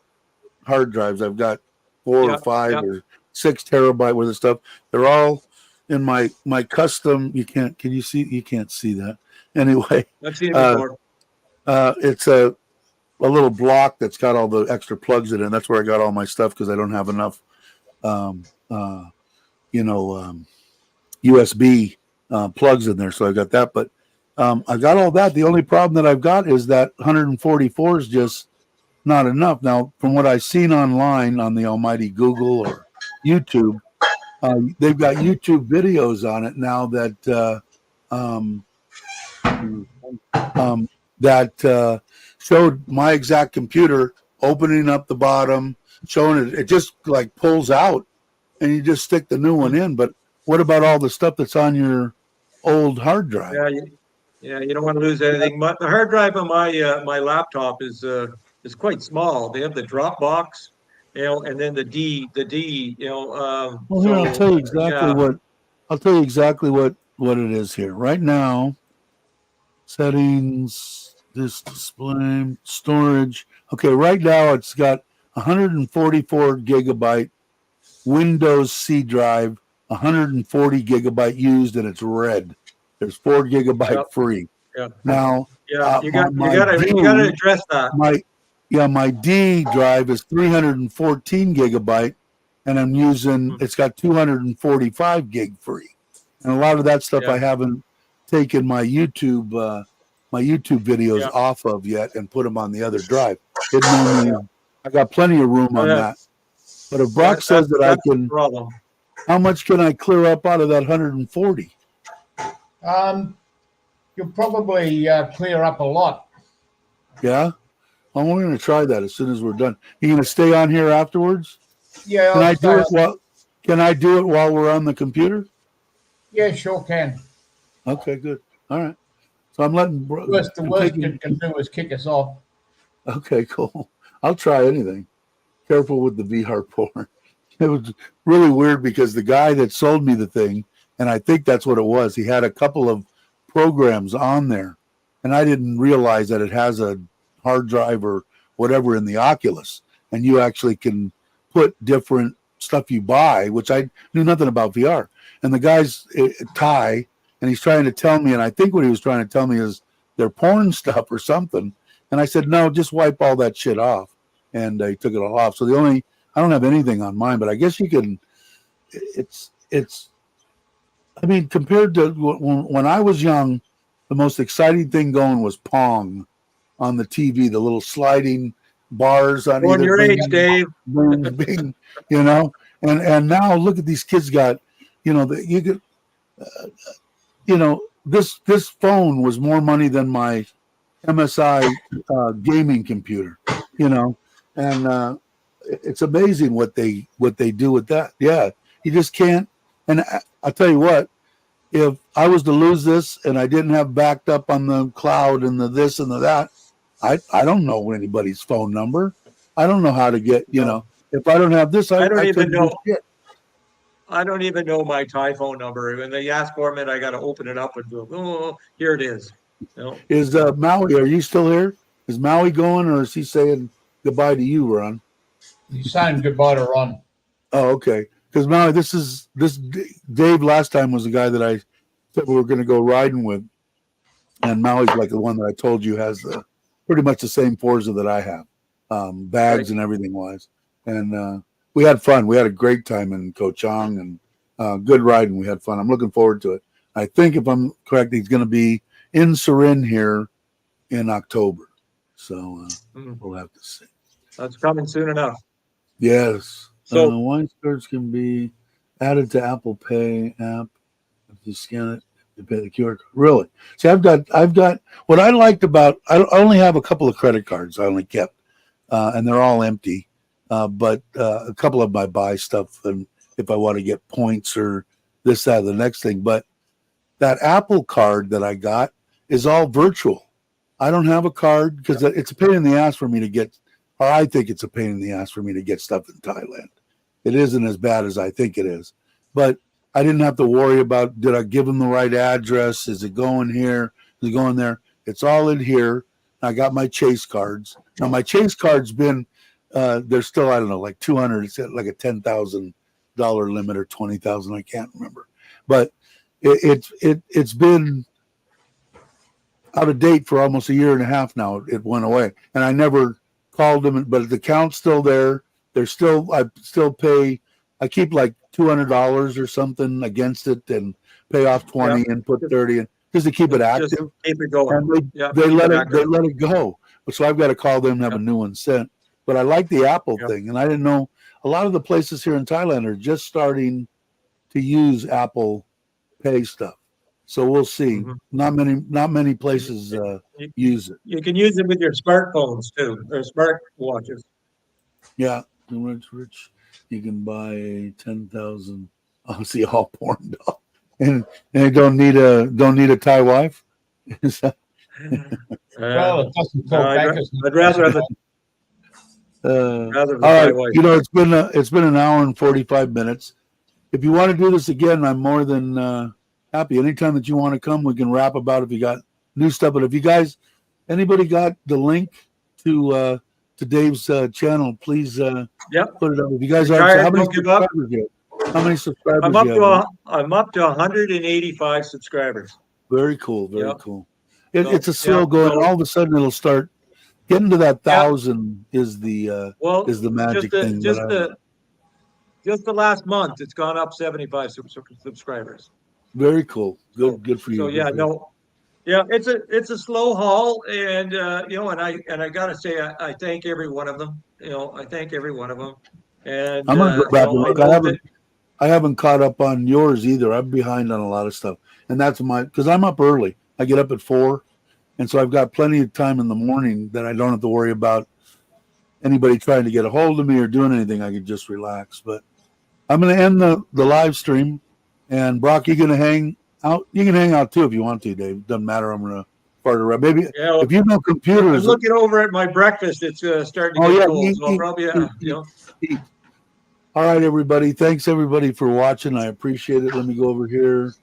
hard drives. I've got 4 or Yeah, 5 yeah. or 6 terabyte worth of stuff. They're all in my custom. Can you see? You can't see that anyway. I've seen it Uh, before. it's a little block that's got all the extra plugs in it. And that's where I got all my stuff because I don't have enough, USB plugs in there. So I got that, but I got all that. The only problem that I've got is that 144 is just not enough. Now, from what I've seen online on the almighty Google or YouTube, they've got YouTube videos on it now that showed my exact computer opening up the bottom, showing it. It just like pulls out, and you just stick the new one in. But what about all the stuff that's on your old hard drive? Yeah, you don't want to lose anything. The hard drive on my laptop is quite small. They have the Dropbox, and then the D. Well, here I'll tell you exactly yeah. what it is here right now. Settings, this display, storage. Okay, right now it's got 144 gigabyte Windows C drive, 140 gigabyte used, and it's red. There's 4 gigabyte free. Yeah. Now, yeah, you got to address that. My D drive is 314 gigabyte, and I'm using it's got 245 gig free, and a lot of that stuff I haven't taken my YouTube videos off of yet and put them on the other drive. I got plenty of room on that. But if Brock says that I can, how much can I clear up out of that 140? You'll probably clear up a lot. Yeah. Well, we're going to try that as soon as we're done. You going to stay on here afterwards? Yeah. Can I do it while we're on the computer? Yeah, sure can. Okay, good. All right. So I'm letting. The worst it can do is kick us off. Okay, cool. I'll try anything. Careful with the VR porn. It was really weird because the guy that sold me the thing, and I think that's what it was, he had a couple of programs on there, and I didn't realize that it has a hard drive or whatever in the Oculus, and you actually can put different stuff you buy, which I knew nothing about VR. And the guy's Thai, and he's trying to tell me, and I think what he was trying to tell me is they're porn stuff or something. And I said, no, just wipe all that shit off. And he took it all off. So I don't have anything on mine, but I guess you can, I mean, compared to when I was young, the most exciting thing going was Pong on the TV, the little sliding bars on either. Your age, Dave. Bing, and now look at these kids got, this phone was more money than my MSI gaming computer, and it's amazing what they do with that. Yeah, you just can't. And I'll tell you what, if I was to lose this and I didn't have backed up on the cloud and the this and the that, I don't know anybody's phone number. I don't know how to get, if I don't have this, I don't even know. Shit. I don't even know my Thai phone number. When they ask for it, I got to open it up and go, oh, here it is. Is Maui, are you still here? Is Maui going, or is he saying goodbye to you, Ron? He's saying goodbye to Ron. Oh, okay. Because Maui, this Dave last time was the guy that I said we were going to go riding with, and Maui's like the one that I told you has pretty much the same Forza that I have, bags and everything wise, and we had fun. We had a great time in Ko Chang and good riding. We had fun. I'm looking forward to it. I think if I'm correct, he's going to be in Surin here in October. So we'll have to see. That's coming soon enough. Yes. So wine cards can be added to Apple Pay app if you scan it to pay the QR code. Really? See, I've got what I liked about. I only have a couple of credit cards. I only kept, and they're all empty. But a couple of my buy stuff, and if I want to get points or this, that, or the next thing. But that Apple card that I got is all virtual. I don't have a card because it's a pain in the ass for me to get, or I think it's a pain in the ass for me to get stuff in Thailand. It isn't as bad as I think it is, but I didn't have to worry about, did I give them the right address? Is it going here? Is it going there? It's all in here. I got my Chase cards. Now my Chase cards been, they're still, I don't know, like 200. It's like a $10,000 limit or 20,000. I can't remember, but it's been out of date for almost a year and a half now. It went away, and I never called them, but the account's still there. I still pay. I keep like $200 or something against it, and pay off 20 and put 30 in just to keep it active. Just keep it going. And they let it go. So I've got to call them and have a new one sent. But I like the Apple thing, and I didn't know a lot of the places here in Thailand are just starting to use Apple Pay stuff. So we'll see. Not many places use it. You can use it with your smartphones too, or smart watches. Yeah, rich. You can buy 10,000. Obviously, all porn doll, and they don't need a Thai wife. Well, it doesn't talk back as I'd rather have all right, you know, it's been an hour and 45 minutes. If you want to do this again, I'm more than happy. Anytime that you want to come, we can rap about if you got new stuff. But if you guys, anybody got the link to Dave's channel, please put it up. If you guys are, how many subscribers you have? How many subscribers I'm up to 185 subscribers. Very cool. Very cool. It's a slow going. All of a sudden, it'll start getting to that 1,000 is the magic thing. Just the last month, it's gone up 75 subscribers. Very cool. Good for you. So it's a slow haul, and you know, and I gotta say, I thank every one of them. You know, I thank every one of them. And I'm gonna go back and look. I haven't caught up on yours either. I'm behind on a lot of stuff, and that's because I'm up early. I get up at 4, and so I've got plenty of time in the morning that I don't have to worry about anybody trying to get a hold of me or doing anything. I can just relax. But I'm going to end the live stream. And Brock, you're going to hang out. You can hang out too if you want to, Dave. Doesn't matter. I'm going to fart around. Maybe if you know computers. I'm looking over at my breakfast. It's starting to get cold. So I'll probably, eat. All right, everybody. Thanks, everybody, for watching. I appreciate it. Let me go over here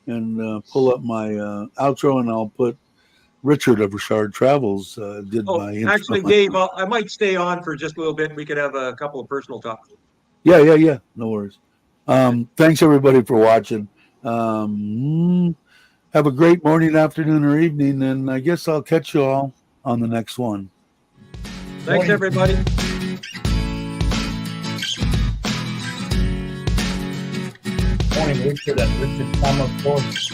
and pull up my outro, and I'll put Richard of Richard Travels did my intro. Actually, Dave, I might stay on for just a little bit. We could have a couple of personal talks. Yeah. No worries. Thanks, everybody, for watching. Have a great morning, afternoon, or evening, and I guess I'll catch you all on the next one. Thanks, everybody. Morning, Richard and Richard Summer, of course.